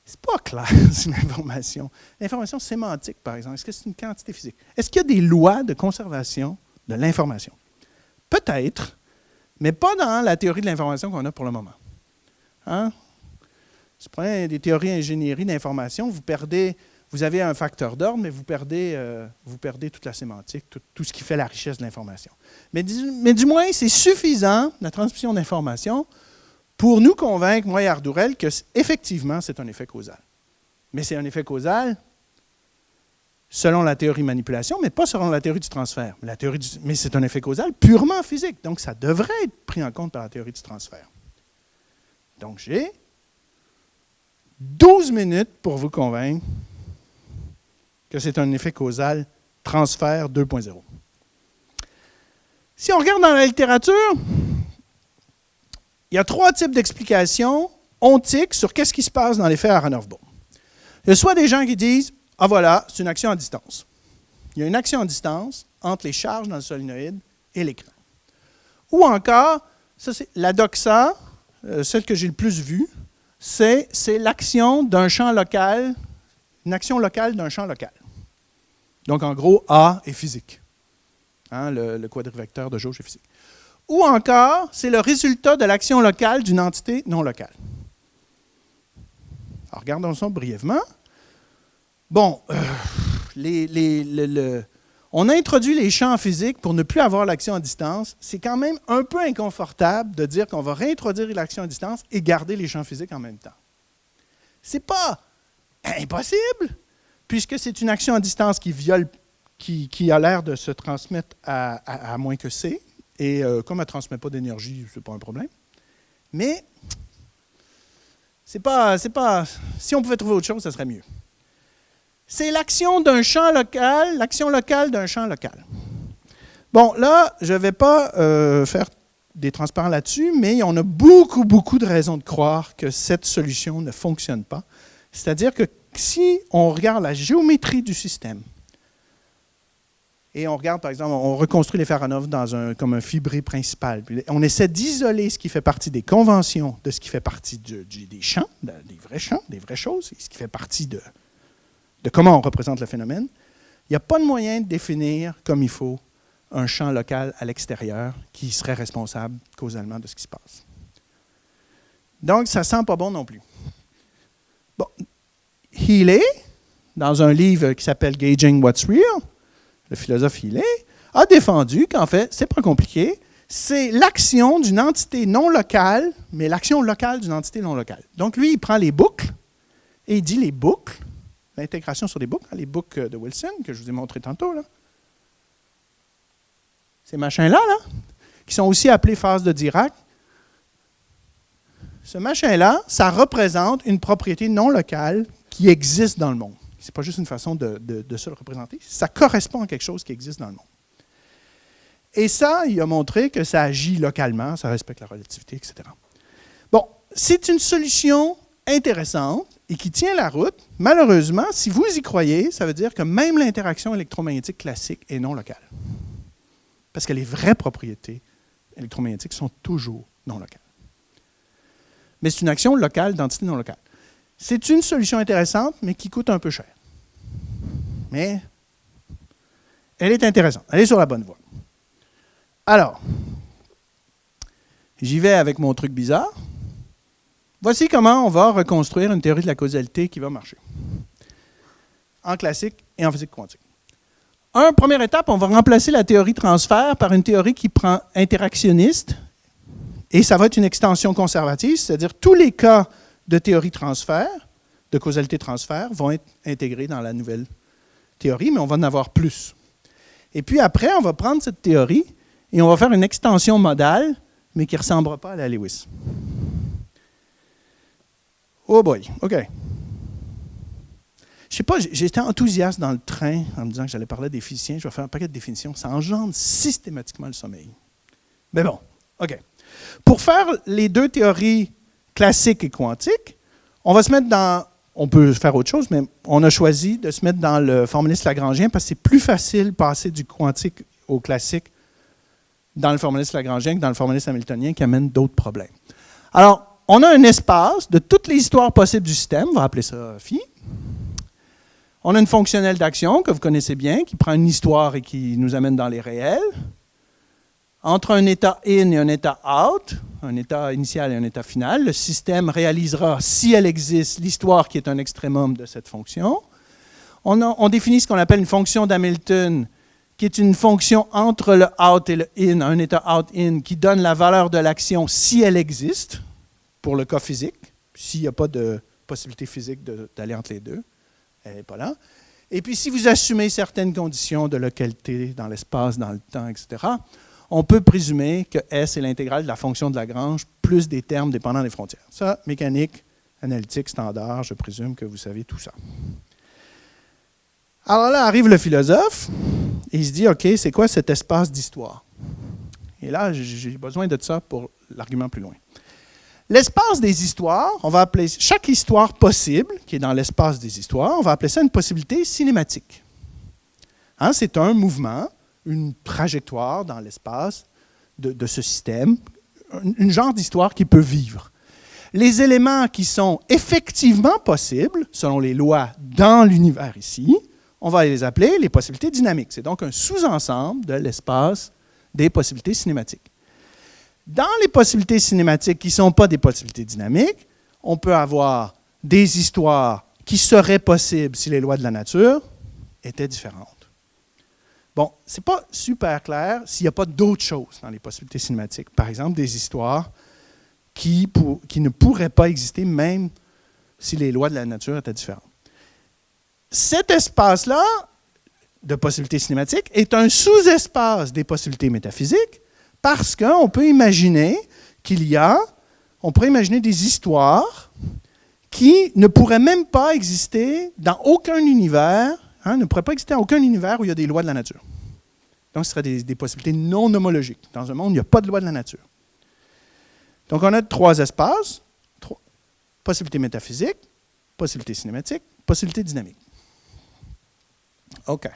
c'est pas clair, c'est une information. L'information sémantique, par exemple, est-ce que c'est une quantité physique? Est-ce qu'il y a des lois de conservation de l'information? Peut-être, mais pas dans la théorie de l'information qu'on a pour le moment. Hein? Si vous prenez des théories d'ingénierie d'information, vous avez un facteur d'ordre, mais vous perdez toute la sémantique, tout ce qui fait la richesse de l'information. Mais du moins, c'est suffisant, la transmission d'informations, pour nous convaincre, moi et Ardourel, qu'effectivement, c'est un effet causal. Mais c'est un effet causal selon la théorie de manipulation, mais pas selon la théorie du transfert. Mais c'est un effet causal purement physique. Donc, ça devrait être pris en compte par la théorie du transfert. Donc, j'ai 12 minutes pour vous convaincre que c'est un effet causal transfert 2.0. Si on regarde dans la littérature, il y a 3 types d'explications ontiques sur qu'est-ce qui se passe dans l'effet Aharonov-Bohm. Il y a soit des gens qui disent « Ah voilà, c'est une action à distance ». Il y a une action à distance entre les charges dans le solénoïde et l'écran. Ou encore, ça c'est la doxa, celle que j'ai le plus vue, c'est l'action d'un champ local, une action locale d'un champ local. Donc en gros, A est physique. Hein, le quadrivecteur de jauge est physique. Ou encore, c'est le résultat de l'action locale d'une entité non locale. Alors, regardons ça brièvement. Bon, on a introduit les champs physiques pour ne plus avoir l'action à distance. C'est quand même un peu inconfortable de dire qu'on va réintroduire l'action à distance et garder les champs physiques en même temps. Ce n'est pas impossible, puisque c'est une action à distance qui a l'air de se transmettre à moins que C. Et comme elle ne transmet pas d'énergie, ce n'est pas un problème. Mais c'est pas. Si on pouvait trouver autre chose, ça serait mieux. C'est l'action d'un champ local, l'action locale d'un champ local. Bon, là, je ne vais pas faire des transparents là-dessus, mais on a beaucoup, beaucoup de raisons de croire que cette solution ne fonctionne pas. C'est-à-dire que si on regarde la géométrie du système, et on regarde, par exemple, on reconstruit les Aharonov comme un fibré principal. Puis on essaie d'isoler ce qui fait partie des conventions de ce qui fait partie des champs, des vraies choses, et ce qui fait partie de comment on représente le phénomène. Il n'y a pas de moyen de définir comme il faut un champ local à l'extérieur qui serait responsable causalement de ce qui se passe. Donc, ça ne sent pas bon non plus. Bon, Healy, dans un livre qui s'appelle « Gauging What's Real », le philosophe Healy, a défendu qu'en fait, ce n'est pas compliqué, c'est l'action d'une entité non locale, mais l'action locale d'une entité non locale. Donc lui, il prend les boucles, et il dit les boucles, l'intégration sur les boucles, les boucles de Wilson, que je vous ai montré tantôt, là. Ces machins-là, qui sont aussi appelés phases de Dirac, ce machin-là, ça représente une propriété non locale qui existe dans le monde. Ce n'est pas juste une façon de se le représenter, ça correspond à quelque chose qui existe dans le monde. Et ça, il a montré que ça agit localement, ça respecte la relativité, etc. Bon, c'est une solution intéressante et qui tient la route. Malheureusement, si vous y croyez, ça veut dire que même l'interaction électromagnétique classique est non locale. Parce que les vraies propriétés électromagnétiques sont toujours non locales. Mais c'est une action locale d'entité non locale. C'est une solution intéressante, mais qui coûte un peu cher. Mais elle est intéressante. Elle est sur la bonne voie. Alors, j'y vais avec mon truc bizarre. Voici comment on va reconstruire une théorie de la causalité qui va marcher. En classique et en physique quantique. Première étape, on va remplacer la théorie transfert par une théorie qui prend interactionniste. Et ça va être une extension conservative, c'est-à-dire tous les cas de théorie transfert, de causalité transfert, vont être intégrés dans la nouvelle théorie, mais on va en avoir plus. Et puis après, on va prendre cette théorie et on va faire une extension modale, mais qui ne ressemblera pas à la Lewis. Oh boy, OK. Je sais pas, j'étais enthousiaste dans le train en me disant que j'allais parler des physiciens. Je vais faire un paquet de définitions. Ça engendre systématiquement le sommeil. Mais bon, OK. Pour faire les deux théories classiques et quantiques, on va se mettre dans... On peut faire autre chose, mais on a choisi de se mettre dans le formalisme lagrangien parce que c'est plus facile de passer du quantique au classique dans le formalisme lagrangien que dans le formalisme hamiltonien qui amène d'autres problèmes. Alors, on a un espace de toutes les histoires possibles du système, on va appeler ça phi. On a une fonctionnelle d'action que vous connaissez bien, qui prend une histoire et qui nous amène dans les réels. Entre un état in et un état out, un état initial et un état final, le système réalisera, si elle existe, l'histoire qui est un extrémum de cette fonction. On définit ce qu'on appelle une fonction d'Hamilton, qui est une fonction entre le out et le in, un état out-in, qui donne la valeur de l'action si elle existe, pour le cas physique, s'il n'y a pas de possibilité physique d'aller entre les deux, elle n'est pas là. Et puis, si vous assumez certaines conditions de localité dans l'espace, dans le temps, etc., on peut présumer que S est l'intégrale de la fonction de Lagrange plus des termes dépendants des frontières. Ça, mécanique, analytique, standard, je présume que vous savez tout ça. Alors là arrive le philosophe, et il se dit, OK, c'est quoi cet espace d'histoire? Et là, j'ai besoin de ça pour l'argument plus loin. L'espace des histoires, on va appeler chaque histoire possible, qui est dans l'espace des histoires, on va appeler ça une possibilité cinématique. Hein, c'est un mouvement, une trajectoire dans l'espace de ce système, un genre d'histoire qui peut vivre. Les éléments qui sont effectivement possibles, selon les lois dans l'univers ici, on va les appeler les possibilités dynamiques. C'est donc un sous-ensemble de l'espace des possibilités cinématiques. Dans les possibilités cinématiques qui ne sont pas des possibilités dynamiques, on peut avoir des histoires qui seraient possibles si les lois de la nature étaient différentes. Bon, ce n'est pas super clair s'il n'y a pas d'autres choses dans les possibilités cinématiques. Par exemple, des histoires qui ne pourraient pas exister même si les lois de la nature étaient différentes. Cet espace-là de possibilités cinématiques est un sous-espace des possibilités métaphysiques parce qu'on peut imaginer on pourrait imaginer des histoires qui ne pourraient même pas exister dans aucun univers, ne pourraient pas exister dans aucun univers où il y a des lois de la nature. Donc, ce seraient des possibilités non homologiques. Dans un monde où il n'y a pas de loi de la nature. Donc, on a trois espaces, possibilités métaphysiques, possibilités cinématiques, possibilités dynamiques. OK.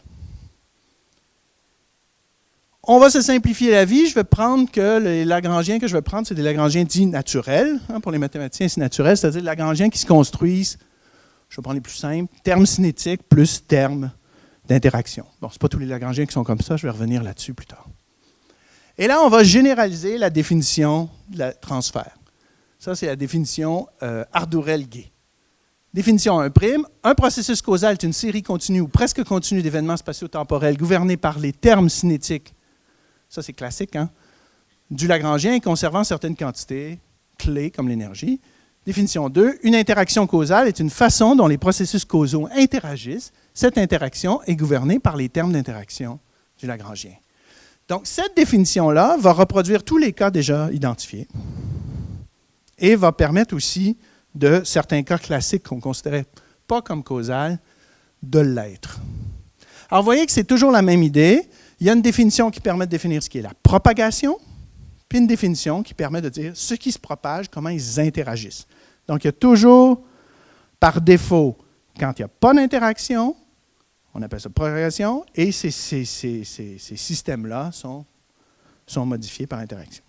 On va se simplifier la vie. Je vais prendre que les Lagrangiens que je vais prendre, c'est des Lagrangiens dits naturels. Pour les mathématiciens, c'est naturel, c'est-à-dire des Lagrangiens qui se construisent, je vais prendre les plus simples, termes cinétiques plus termes d'interaction. Bon, ce n'est pas tous les Lagrangiens qui sont comme ça, je vais revenir là-dessus plus tard. Et là, on va généraliser la définition de la transfert. Ça, c'est la définition Ardurel-Gay. Définition 1', un processus causal est une série continue ou presque continue d'événements spatio-temporels gouvernés par les termes cinétiques, ça c'est classique, du Lagrangien et conservant certaines quantités clés comme l'énergie. Définition 2, une interaction causale est une façon dont les processus causaux interagissent. Cette interaction est gouvernée par les termes d'interaction du Lagrangien. Donc, cette définition-là va reproduire tous les cas déjà identifiés et va permettre aussi de certains cas classiques qu'on ne considérait pas comme causal, de l'être. Alors, vous voyez que c'est toujours la même idée. Il y a une définition qui permet de définir ce qui est la propagation, puis une définition qui permet de dire ce qui se propage, comment ils interagissent. Donc, il y a toujours, par défaut, quand il n'y a pas d'interaction, on appelle ça propagation, et ces systèmes-là sont modifiés par interaction.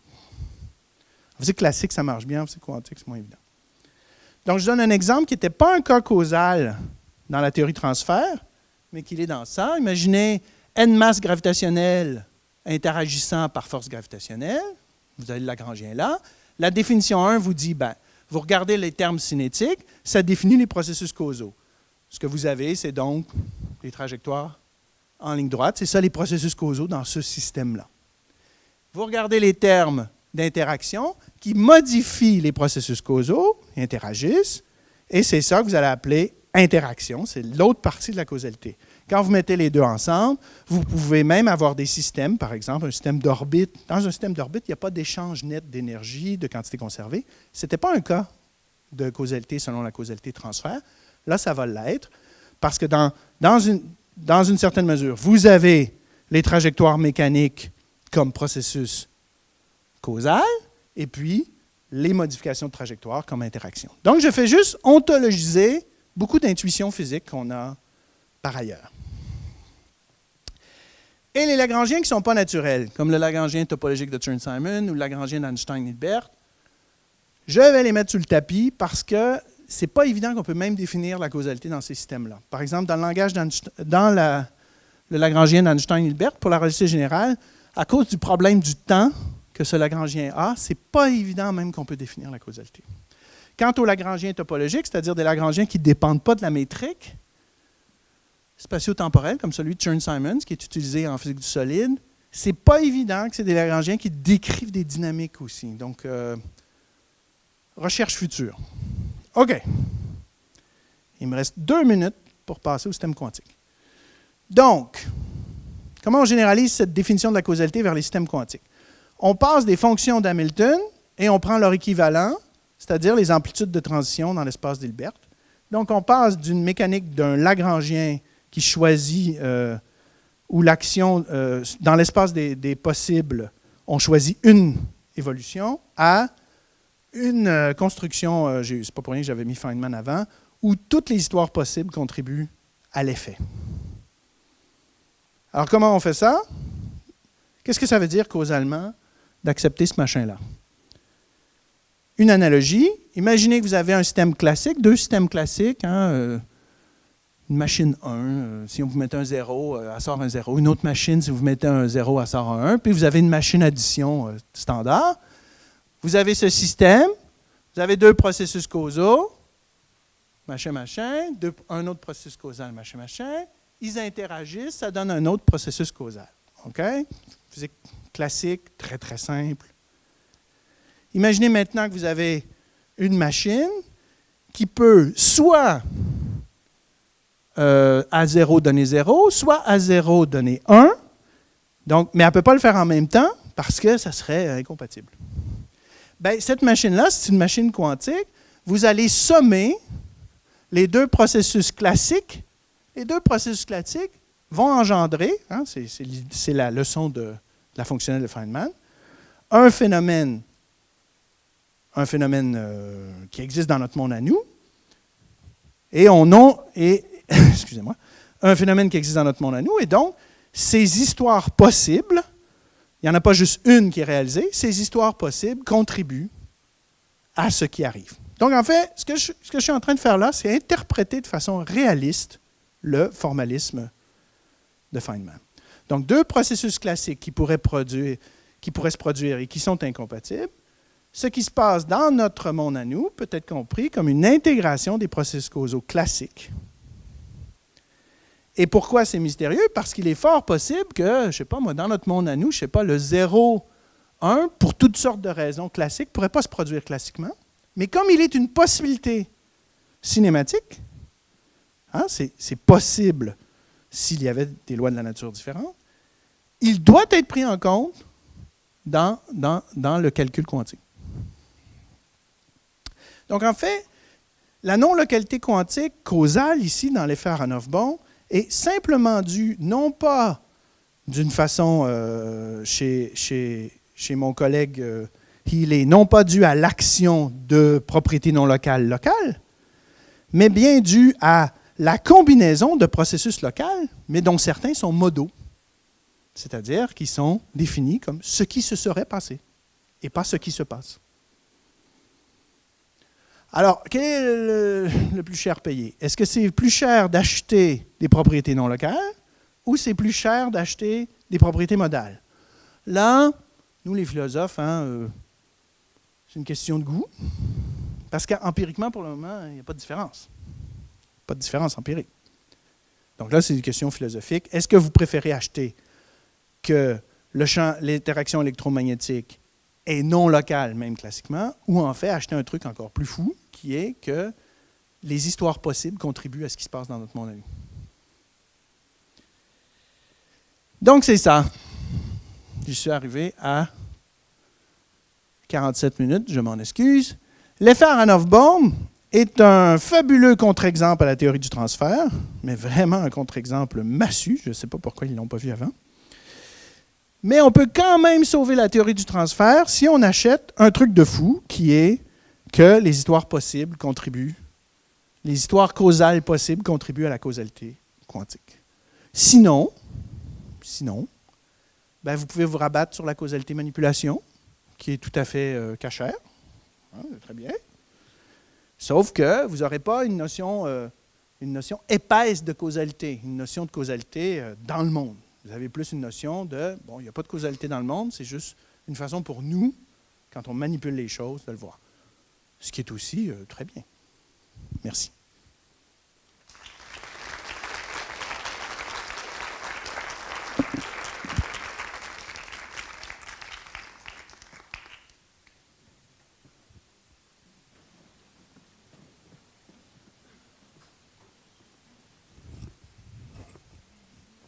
C'est classique, ça marche bien, c'est quantique, c'est moins évident. Donc, je donne un exemple qui n'était pas un cas causal dans la théorie de transfert, mais qui est dans ça. Imaginez n masses gravitationnelles interagissant par force gravitationnelle. Vous avez le Lagrangien là. La définition 1 vous dit, vous regardez les termes cinétiques, ça définit les processus causaux. Ce que vous avez, c'est donc les trajectoires en ligne droite. C'est ça les processus causaux dans ce système-là. Vous regardez les termes d'interaction qui modifient les processus causaux, interagissent, et c'est ça que vous allez appeler interaction. C'est l'autre partie de la causalité. Quand vous mettez les deux ensemble, vous pouvez même avoir des systèmes, par exemple un système d'orbite. Dans un système d'orbite, il n'y a pas d'échange net d'énergie, de quantité conservée. Ce n'était pas un cas de causalité selon la causalité transfert. Là, ça va l'être Parce que dans une certaine mesure, vous avez les trajectoires mécaniques comme processus causal, et puis les modifications de trajectoire comme interaction. Donc, je fais juste ontologiser beaucoup d'intuitions physiques qu'on a par ailleurs. Et les Lagrangiens qui ne sont pas naturels, comme le Lagrangien topologique de Chern-Simon ou le Lagrangien d'Einstein-Hilbert, je vais les mettre sur le tapis parce que ce n'est pas évident qu'on peut même définir la causalité dans ces systèmes-là. Par exemple, dans le langage le Lagrangien d'Einstein-Hilbert, pour la relativité générale, à cause du problème du temps que ce Lagrangien a, ce n'est pas évident même qu'on peut définir la causalité. Quant aux Lagrangiens topologiques, c'est-à-dire des Lagrangiens qui ne dépendent pas de la métrique spatio-temporelle, comme celui de Chern-Simons, qui est utilisé en physique du solide, ce n'est pas évident que c'est des Lagrangiens qui décrivent des dynamiques aussi. Donc, recherche future. OK. Il me reste 2 minutes pour passer au système quantique. Donc, comment on généralise cette définition de la causalité vers les systèmes quantiques? On passe des fonctions d'Hamilton et on prend leur équivalent, c'est-à-dire les amplitudes de transition dans l'espace d'Hilbert. Donc, on passe d'une mécanique d'un Lagrangien qui choisit, où l'action, dans l'espace des possibles, on choisit une évolution, à une construction, c'est pas pour rien que j'avais mis Feynman avant, où toutes les histoires possibles contribuent à l'effet. Alors, comment on fait ça? Qu'est-ce que ça veut dire causalement d'accepter ce machin-là? Une analogie, imaginez que vous avez un système classique, 2 systèmes classiques, hein, une machine 1, si vous mettez un 0, elle sort un 0. Une autre machine, si vous mettez un 0, elle sort un 1. Puis vous avez une machine addition standard. Vous avez ce système, vous avez 2 processus causaux, machin, un autre processus causal, machin. Ils interagissent, ça donne un autre processus causal. OK? Physique classique, très, très simple. Imaginez maintenant que vous avez une machine qui peut soit à 0 donner 0, soit à 0 donner 1, donc, mais elle ne peut pas le faire en même temps parce que ça serait incompatible. Bien, cette machine-là, c'est une machine quantique. Vous allez sommer les 2 processus classiques. Les 2 processus classiques vont engendrer, hein, c'est la leçon de la fonctionnelle de Feynman, un phénomène qui existe dans notre monde à nous, excusez-moi, un phénomène qui existe dans notre monde à nous, et donc, ces histoires possibles, il n'y en a pas juste une qui est réalisée, ces histoires possibles contribuent à ce qui arrive. Donc, en fait, ce que je suis en train de faire là, c'est interpréter de façon réaliste le formalisme de Feynman. Donc, 2 processus classiques qui pourraient se produire et qui sont incompatibles. Ce qui se passe dans notre monde à nous peut être compris comme une intégration des processus causaux classiques. Et pourquoi c'est mystérieux? Parce qu'il est fort possible que, je ne sais pas moi, dans notre monde à nous, je ne sais pas, le 0, 1, pour toutes sortes de raisons classiques, ne pourrait pas se produire classiquement. Mais comme il est une possibilité cinématique, hein, c'est possible s'il y avait des lois de la nature différentes, il doit être pris en compte dans le calcul quantique. Donc, en fait, la non-localité quantique causale, ici, dans l'effet Aharonov-Bohm, est simplement due, non pas d'une façon, chez mon collègue Healy, non pas due à l'action de propriétés non locales, mais bien due à la combinaison de processus locaux, mais dont certains sont modaux, c'est-à-dire qui sont définis comme ce qui se serait passé, et pas ce qui se passe. Alors, quel est le plus cher payé? Est-ce que c'est plus cher d'acheter des propriétés non locales ou c'est plus cher d'acheter des propriétés modales? Là, nous les philosophes, hein, c'est une question de goût, parce qu'empiriquement, pour le moment, il n'y a pas de différence. Pas de différence empirique. Donc là, c'est une question philosophique. Est-ce que vous préférez acheter que l'interaction électromagnétique est non locale, même classiquement, ou en fait acheter un truc encore plus fou, qui est que les histoires possibles contribuent à ce qui se passe dans notre monde à nous. Donc c'est ça. Je suis arrivé à 47 minutes, je m'en excuse. L'effet Aharonov-Bohm est un fabuleux contre-exemple à la théorie du transfert, mais vraiment un contre-exemple massu. Je ne sais pas pourquoi ils ne l'ont pas vu avant. Mais on peut quand même sauver la théorie du transfert si on achète un truc de fou qui est que les histoires possibles contribuent, les histoires causales possibles contribuent à la causalité quantique. Sinon, ben vous pouvez vous rabattre sur la causalité manipulation, qui est tout à fait cachère. Très bien. Sauf que vous n'aurez pas une notion épaisse de causalité, une notion de causalité dans le monde. Vous avez plus une notion de, bon, il n'y a pas de causalité dans le monde, c'est juste une façon pour nous, quand on manipule les choses, de le voir. Ce qui est aussi très bien. Merci.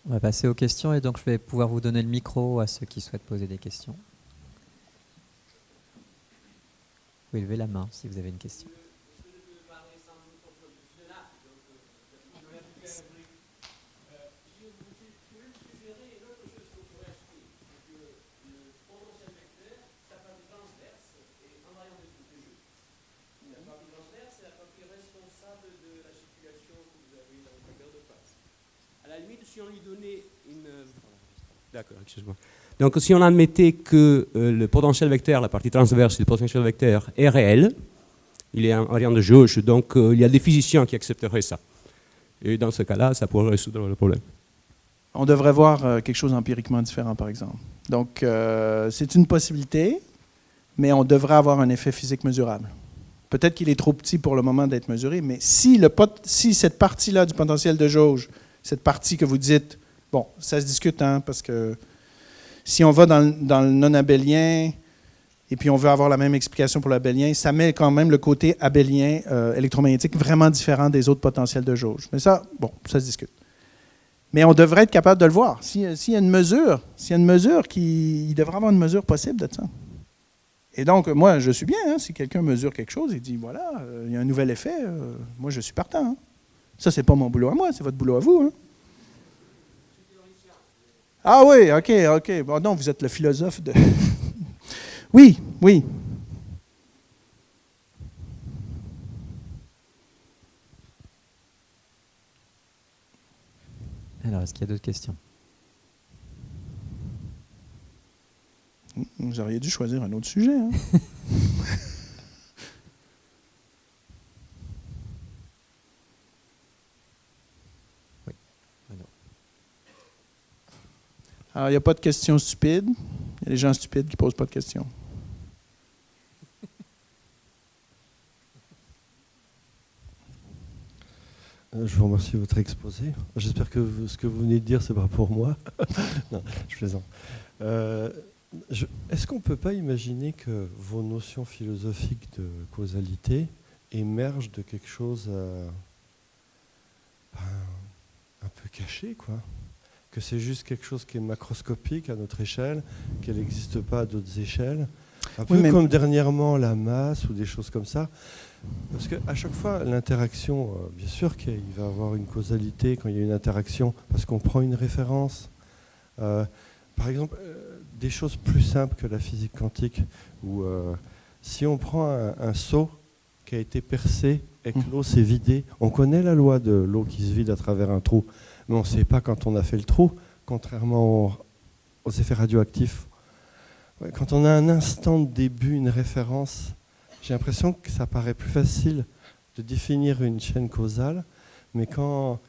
On va passer aux questions et donc je vais pouvoir vous donner le micro à ceux qui souhaitent poser des questions. Vous pouvez lever la main si vous avez une question. Si on lui donnait une... D'accord, excuse-moi. Donc, si on admettait que le potentiel vecteur, la partie transverse du potentiel vecteur est réel, il est invariant de jauge, donc il y a des physiciens qui accepteraient ça. Et dans ce cas-là, ça pourrait résoudre le problème. On devrait voir quelque chose empiriquement différent, par exemple. Donc, c'est une possibilité, mais on devrait avoir un effet physique mesurable. Peut-être qu'il est trop petit pour le moment d'être mesuré, mais si cette partie-là du potentiel de jauge, cette partie que vous dites, bon, ça se discute, hein, parce que si on va dans le non-abélien et puis on veut avoir la même explication pour l'abélien, ça met quand même le côté abélien électromagnétique vraiment différent des autres potentiels de jauge. Mais ça, bon, ça se discute. Mais on devrait être capable de le voir. S'il y a une mesure, il devrait avoir une mesure possible de ça. Et donc, moi, je suis bien. Hein, si quelqu'un mesure quelque chose et dit, voilà, il y a un nouvel effet, moi, je suis partant. Hein. Ça, c'est pas mon boulot à moi, c'est votre boulot à vous. Hein? Ah oui, OK. Bon, non, vous êtes le philosophe de... Oui. Alors, est-ce qu'il y a d'autres questions? Vous auriez dû choisir un autre sujet. Hein? Alors, il n'y a pas de questions stupides. Il y a des gens stupides qui ne posent pas de questions. Je vous remercie de votre exposé. J'espère que ce que vous venez de dire, ce n'est pas pour moi. Non, je plaisante. Est-ce qu'on ne peut pas imaginer que vos notions philosophiques de causalité émergent de quelque chose un peu caché, quoi ? Que c'est juste quelque chose qui est macroscopique à notre échelle, qu'elle n'existe pas à d'autres échelles. Un peu comme dernièrement la masse ou des choses comme ça. Parce qu'à chaque fois, l'interaction, bien sûr qu'il va y avoir une causalité quand il y a une interaction, parce qu'on prend une référence. Par exemple, des choses plus simples que la physique quantique, où si on prend un seau qui a été percé et que l'eau s'est vidée, on connaît la loi de l'eau qui se vide à travers un trou, mais on ne sait pas quand on a fait le trou, contrairement aux effets radioactifs. Ouais, quand on a un instant de début, une référence, j'ai l'impression que ça paraît plus facile de définir une chaîne causale, mais quand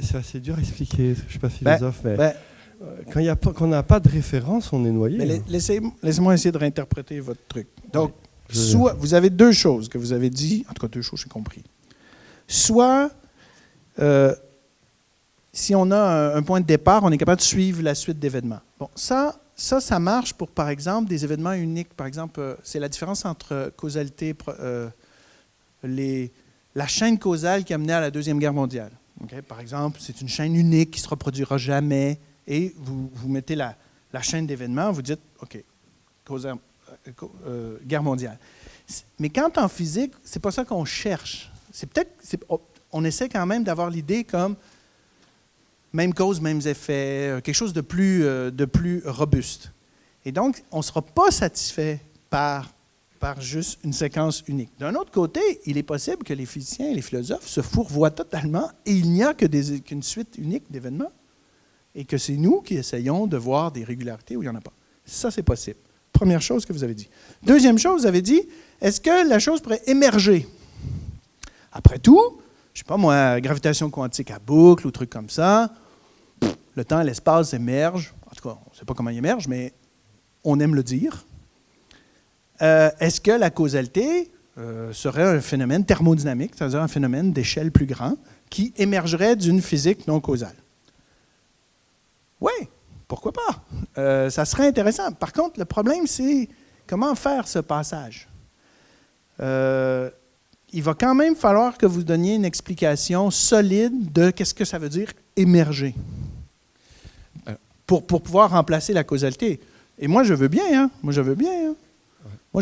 c'est assez dur à expliquer, je ne suis pas philosophe, mais quand on n'a pas de référence, on est noyé. Mais laissez-moi essayer de réinterpréter votre truc. Donc, soit vous avez deux choses que vous avez dit, en tout cas deux choses, j'ai compris. Soit, si on a un point de départ, on est capable de suivre la suite d'événements. Bon, ça marche pour, par exemple, des événements uniques. Par exemple, c'est la différence entre causalité, la chaîne causale qui a mené à la Deuxième Guerre mondiale. Okay? Par exemple, c'est une chaîne unique qui ne se reproduira jamais, et vous mettez la chaîne d'événements, vous dites, OK, guerre mondiale. Mais quand en physique, c'est pas ça qu'on cherche. On essaie quand même d'avoir l'idée comme même cause, mêmes effets, quelque chose de plus robuste. Et donc, on ne sera pas satisfait par juste une séquence unique. D'un autre côté, il est possible que les physiciens et les philosophes se fourvoient totalement et il n'y a qu'une suite unique d'événements et que c'est nous qui essayons de voir des régularités où il n'y en a pas. Ça, c'est possible. Première chose que vous avez dit. Deuxième chose, vous avez dit, est-ce que la chose pourrait émerger? Après tout, je ne sais pas moi, gravitation quantique à boucle ou truc comme ça, le temps et l'espace émergent. En tout cas, on ne sait pas comment ils émergent, mais on aime le dire. Est-ce que la causalité serait un phénomène thermodynamique, c'est-à-dire un phénomène d'échelle plus grand, qui émergerait d'une physique non causale? Oui, pourquoi pas? Ça serait intéressant. Par contre, le problème, c'est comment faire ce passage. Il va quand même falloir que vous donniez une explication solide de qu'est-ce que ça veut dire émerger pour pouvoir remplacer la causalité. Et moi, je veux bien. Hein? Moi,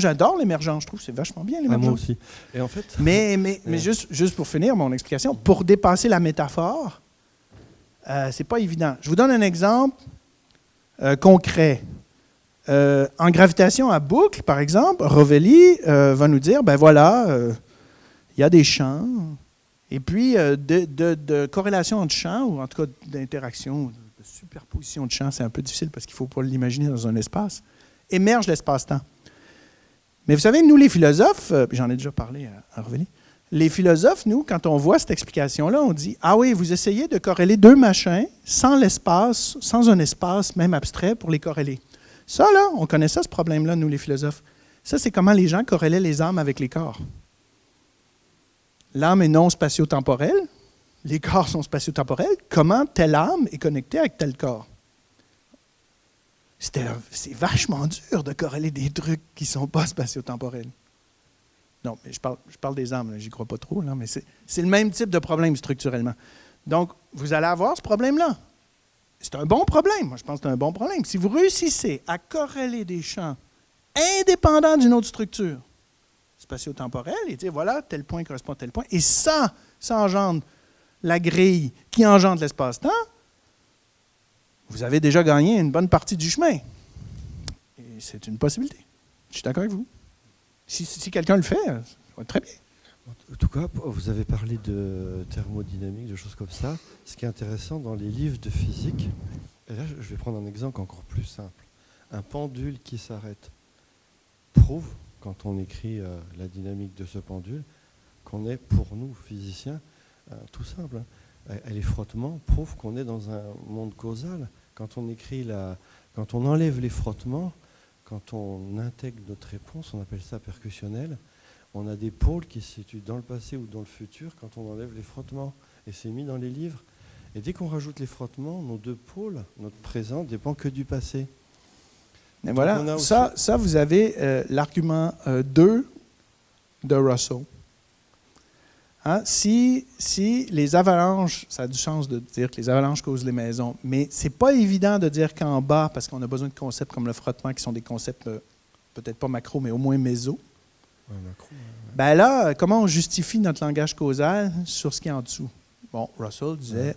j'adore l'émergence. Je trouve que c'est vachement bien, l'émergence. Moi aussi. Et en fait, mais juste pour finir mon explication, pour dépasser la métaphore, c'est pas évident. Je vous donne un exemple concret. En gravitation à boucle, par exemple, Rovelli va nous dire, ben voilà, il y a des champs, et puis de corrélation entre champs, ou en tout cas d'interaction, de superposition de champs, c'est un peu difficile parce qu'il ne faut pas l'imaginer dans un espace, émerge l'espace-temps. Mais vous savez, nous les philosophes, j'en ai déjà parlé à Rovelli, les philosophes, nous, quand on voit cette explication-là, on dit, ah oui, vous essayez de corréler deux machins sans l'espace, sans un espace même abstrait pour les corréler. Ça, là, on connaît ça, ce problème-là, nous, les philosophes. Ça, c'est comment les gens corrélaient les âmes avec les corps. L'âme est non spatio-temporelle, les corps sont spatio-temporels. Comment telle âme est connectée avec tel corps? C'est vachement dur de corréler des trucs qui ne sont pas spatio-temporels. Non, mais je parle des âmes, j'y crois pas trop, là, mais c'est le même type de problème structurellement. Donc, vous allez avoir ce problème-là. C'est un bon problème. Moi, je pense que c'est un bon problème. Si vous réussissez à corréler des champs indépendants d'une autre structure spatio-temporelle et dire, voilà, tel point correspond à tel point, et ça engendre la grille qui engendre l'espace-temps, vous avez déjà gagné une bonne partie du chemin. Et c'est une possibilité. Je suis d'accord avec vous. Si quelqu'un le fait, ça va très bien. En tout cas, vous avez parlé de thermodynamique, de choses comme ça. Ce qui est intéressant dans les livres de physique, et là je vais prendre un exemple encore plus simple. Un pendule qui s'arrête prouve, quand on écrit la dynamique de ce pendule, qu'on est, pour nous, physiciens, tout simple. Hein. Et les frottements prouvent qu'on est dans un monde causal. Quand on enlève les frottements, quand on intègre notre réponse, on appelle ça percussionnel, on a des pôles qui se situent dans le passé ou dans le futur quand on enlève les frottements. Et c'est mis dans les livres. Et dès qu'on rajoute les frottements, nos deux pôles, notre présent, ne dépend que du passé. Et voilà, ça, vous avez l'argument 2 de Russell. Hein? Si les avalanches, ça a du sens de dire que les avalanches causent les maisons, mais ce n'est pas évident de dire qu'en bas, parce qu'on a besoin de concepts comme le frottement, qui sont des concepts peut-être pas macro, mais au moins méso. Ouais, macro, ouais. Ben là, comment on justifie notre langage causal sur ce qui est en dessous? Bon, Russell disait,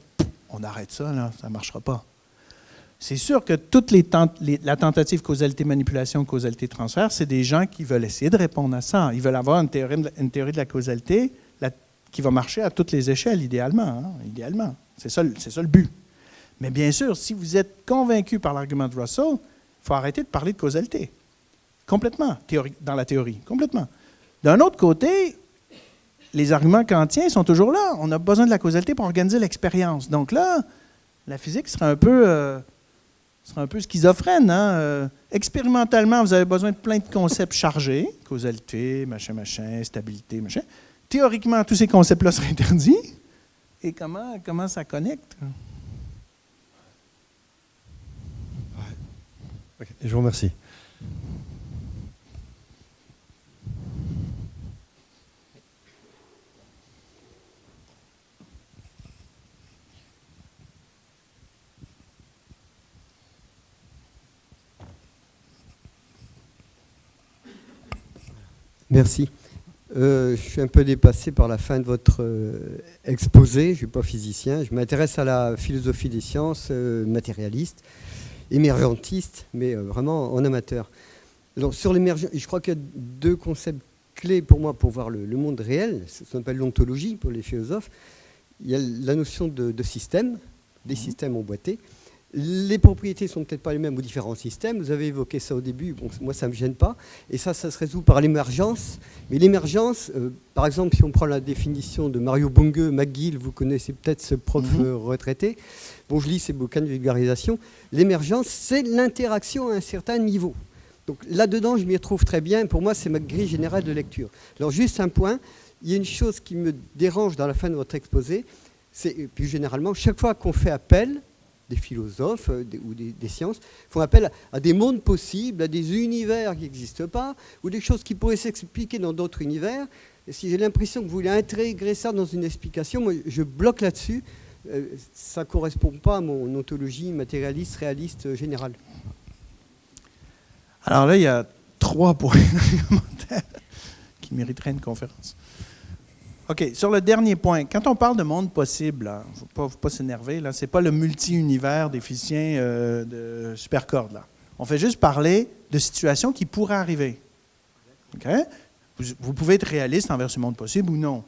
on arrête ça, là, ça ne marchera pas. C'est sûr que toute la tentative causalité-manipulation, causalité-transfert, c'est des gens qui veulent essayer de répondre à ça. Ils veulent avoir une théorie de la causalité qui va marcher à toutes les échelles, idéalement. Hein, idéalement. C'est ça le but. Mais bien sûr, si vous êtes convaincu par l'argument de Russell, il faut arrêter de parler de causalité. Complètement, dans la théorie. Complètement. D'un autre côté, les arguments kantiens sont toujours là. On a besoin de la causalité pour organiser l'expérience. Donc là, la physique serait un peu schizophrène. Hein? Expérimentalement, vous avez besoin de plein de concepts chargés. Causalité, machin, stabilité, machin. Théoriquement, tous ces concepts-là seraient interdits. Et comment ça connecte? Ouais. Okay. Je vous remercie. Merci. Je suis un peu dépassé par la fin de votre exposé. Je ne suis pas physicien. Je m'intéresse à la philosophie des sciences, matérialiste, émergentiste, mais vraiment en amateur. Alors, sur l'émergence, je crois qu'il y a deux concepts clés pour moi pour voir le monde réel. Ce qu'on appelle l'ontologie pour les philosophes. Il y a la notion de système, des systèmes emboîtés. Les propriétés ne sont peut-être pas les mêmes aux différents systèmes. Vous avez évoqué ça au début. Bon, moi, ça ne me gêne pas. Et ça se résout par l'émergence. Mais l'émergence, par exemple, si on prend la définition de Mario Bunge, McGill, vous connaissez peut-être ce prof retraité. Bon, je lis ses bouquins de vulgarisation. L'émergence, c'est l'interaction à un certain niveau. Donc là-dedans, je m'y retrouve très bien. Pour moi, c'est ma grille générale de lecture. Alors, juste un point. Il y a une chose qui me dérange dans la fin de votre exposé. C'est, plus généralement, chaque fois qu'on fait appel, des philosophes ou des sciences font appel à des mondes possibles, à des univers qui n'existent pas, ou des choses qui pourraient s'expliquer dans d'autres univers. Et si j'ai l'impression que vous voulez intégrer ça dans une explication, moi, je bloque là-dessus. Ça ne correspond pas à mon ontologie matérialiste, réaliste, générale. Alors là, il y a 3 points qui mériteraient une conférence. OK, sur le dernier point, quand on parle de monde possible, il ne faut pas s'énerver, ce n'est pas le multi-univers des physiciens de supercorde. Là. On fait juste parler de situations qui pourraient arriver. Okay? Vous pouvez être réaliste envers ce monde possible ou non.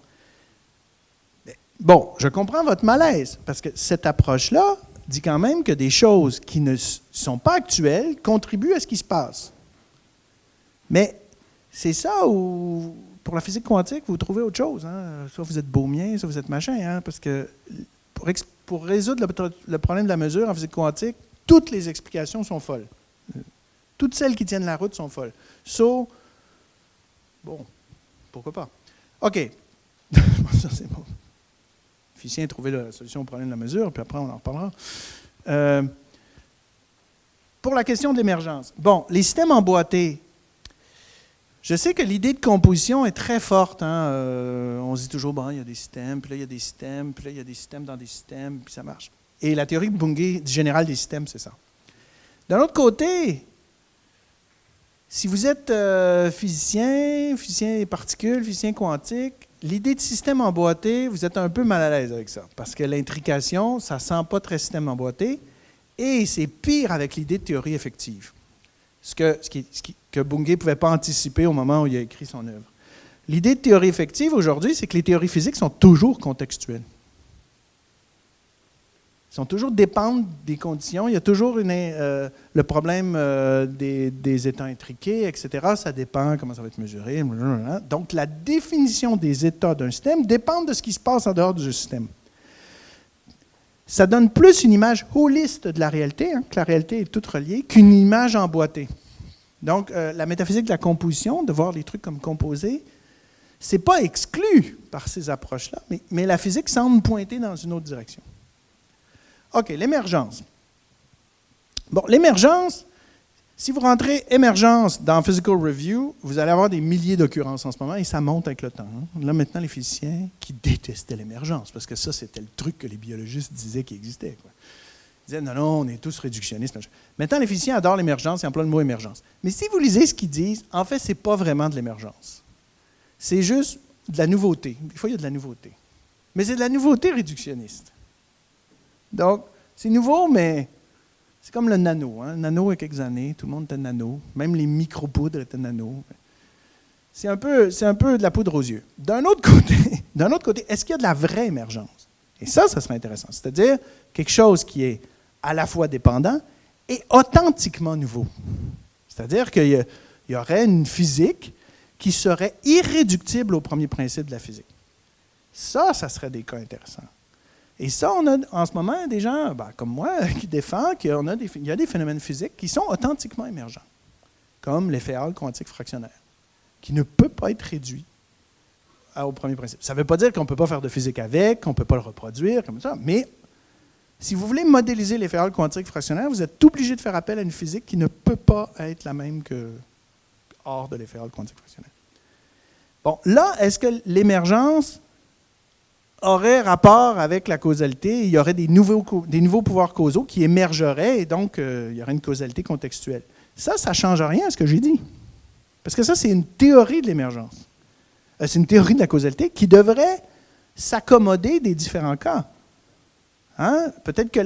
Bon, je comprends votre malaise, parce que cette approche-là dit quand même que des choses qui ne sont pas actuelles contribuent à ce qui se passe. Mais c'est ça où... Pour la physique quantique, vous trouvez autre chose. Hein? Soit vous êtes Baumien, soit vous êtes machin. Hein? Parce que pour résoudre le problème de la mesure en physique quantique, toutes les explications sont folles. Toutes celles qui tiennent la route sont folles. Bon, pourquoi pas? OK. Ça, c'est bon. Le physicien a trouvé la solution au problème de la mesure, puis après, on en reparlera. Pour la question de l'émergence. Bon, les systèmes emboîtés. Je sais que l'idée de composition est très forte. Hein? On se dit toujours, bon, il y a des systèmes, puis là, il y a des systèmes, puis là, il y a des systèmes dans des systèmes, puis ça marche. Et la théorie de Bungé générale des systèmes, c'est ça. D'un autre côté, si vous êtes physicien des particules, physicien quantique, l'idée de système emboîté, vous êtes un peu mal à l'aise avec ça. Parce que l'intrication, ça ne sent pas très système emboîté. Et c'est pire avec l'idée de théorie effective. Ce que Bungé ne pouvait pas anticiper au moment où il a écrit son œuvre. L'idée de théorie effective aujourd'hui, c'est que les théories physiques sont toujours contextuelles. Elles sont toujours dépendent des conditions. Il y a toujours le problème des états intriqués, etc. Ça dépend comment ça va être mesuré. Donc, la définition des états d'un système dépend de ce qui se passe en dehors du système. Ça donne plus une image holiste de la réalité, hein, que la réalité est toute reliée, qu'une image emboîtée. Donc, la métaphysique de la composition, de voir les trucs comme composés, ce n'est pas exclu par ces approches-là, mais la physique semble pointer dans une autre direction. OK, l'émergence. Bon, l'émergence, si vous rentrez émergence dans Physical Review, vous allez avoir des milliers d'occurrences en ce moment et ça monte avec le temps. Hein. Là, maintenant, les physiciens qui détestaient l'émergence, parce que ça, c'était le truc que les biologistes disaient qu'il existait. Quoi. Ils disaient, non, on est tous réductionnistes. Maintenant, les physiciens adorent l'émergence, ils emploient le mot émergence. Mais si vous lisez ce qu'ils disent, en fait, ce n'est pas vraiment de l'émergence. C'est juste de la nouveauté. Des fois, il y a de la nouveauté. Mais c'est de la nouveauté réductionniste. Donc, c'est nouveau, mais... C'est comme le nano. Hein? Le nano, il y a quelques années, tout le monde était nano. Même les micro-poudres étaient nano. C'est un peu de la poudre aux yeux. D'un autre côté, est-ce qu'il y a de la vraie émergence? Et ça serait intéressant. C'est-à-dire quelque chose qui est à la fois dépendant et authentiquement nouveau. C'est-à-dire qu'il y aurait une physique qui serait irréductible au premier principe de la physique. Ça serait des cas intéressants. Et ça, on a en ce moment des gens, comme moi, qui défendent qu'il y a des phénomènes physiques qui sont authentiquement émergents, comme l'effet Hall quantique fractionnaire, qui ne peut pas être réduit au premier principe. Ça ne veut pas dire qu'on ne peut pas faire de physique avec, qu'on ne peut pas le reproduire, comme ça, mais si vous voulez modéliser l'effet Hall quantique fractionnaire, vous êtes obligé de faire appel à une physique qui ne peut pas être la même que hors de l'effet Hall quantique fractionnaire. Bon, là, est-ce que l'émergence aurait rapport avec la causalité, il y aurait des nouveaux pouvoirs causaux qui émergeraient et donc il y aurait une causalité contextuelle. Ça ne change rien à ce que j'ai dit. Parce que ça, c'est une théorie de l'émergence. C'est une théorie de la causalité qui devrait s'accommoder des différents cas. Hein? Peut-être que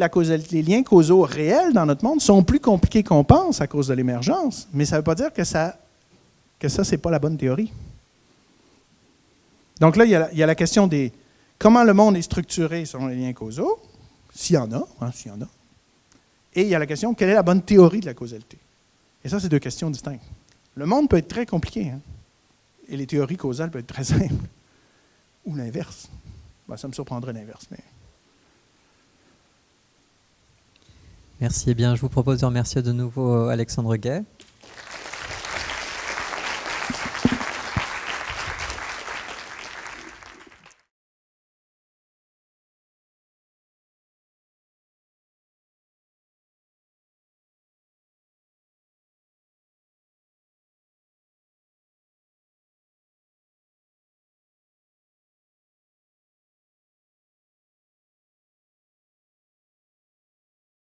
les liens causaux réels dans notre monde sont plus compliqués qu'on pense à cause de l'émergence, mais ça ne veut pas dire que ça c'est pas la bonne théorie. Donc là, il y a la question des comment le monde est structuré selon les liens causaux, s'il y en a, et il y a la question quelle est la bonne théorie de la causalité. Et ça, c'est deux questions distinctes. Le monde peut être très compliqué, et les théories causales peuvent être très simples. Ou l'inverse. Ben, ça me surprendrait l'inverse, mais... Merci. Eh bien, je vous propose de remercier de nouveau Alexandre Gay.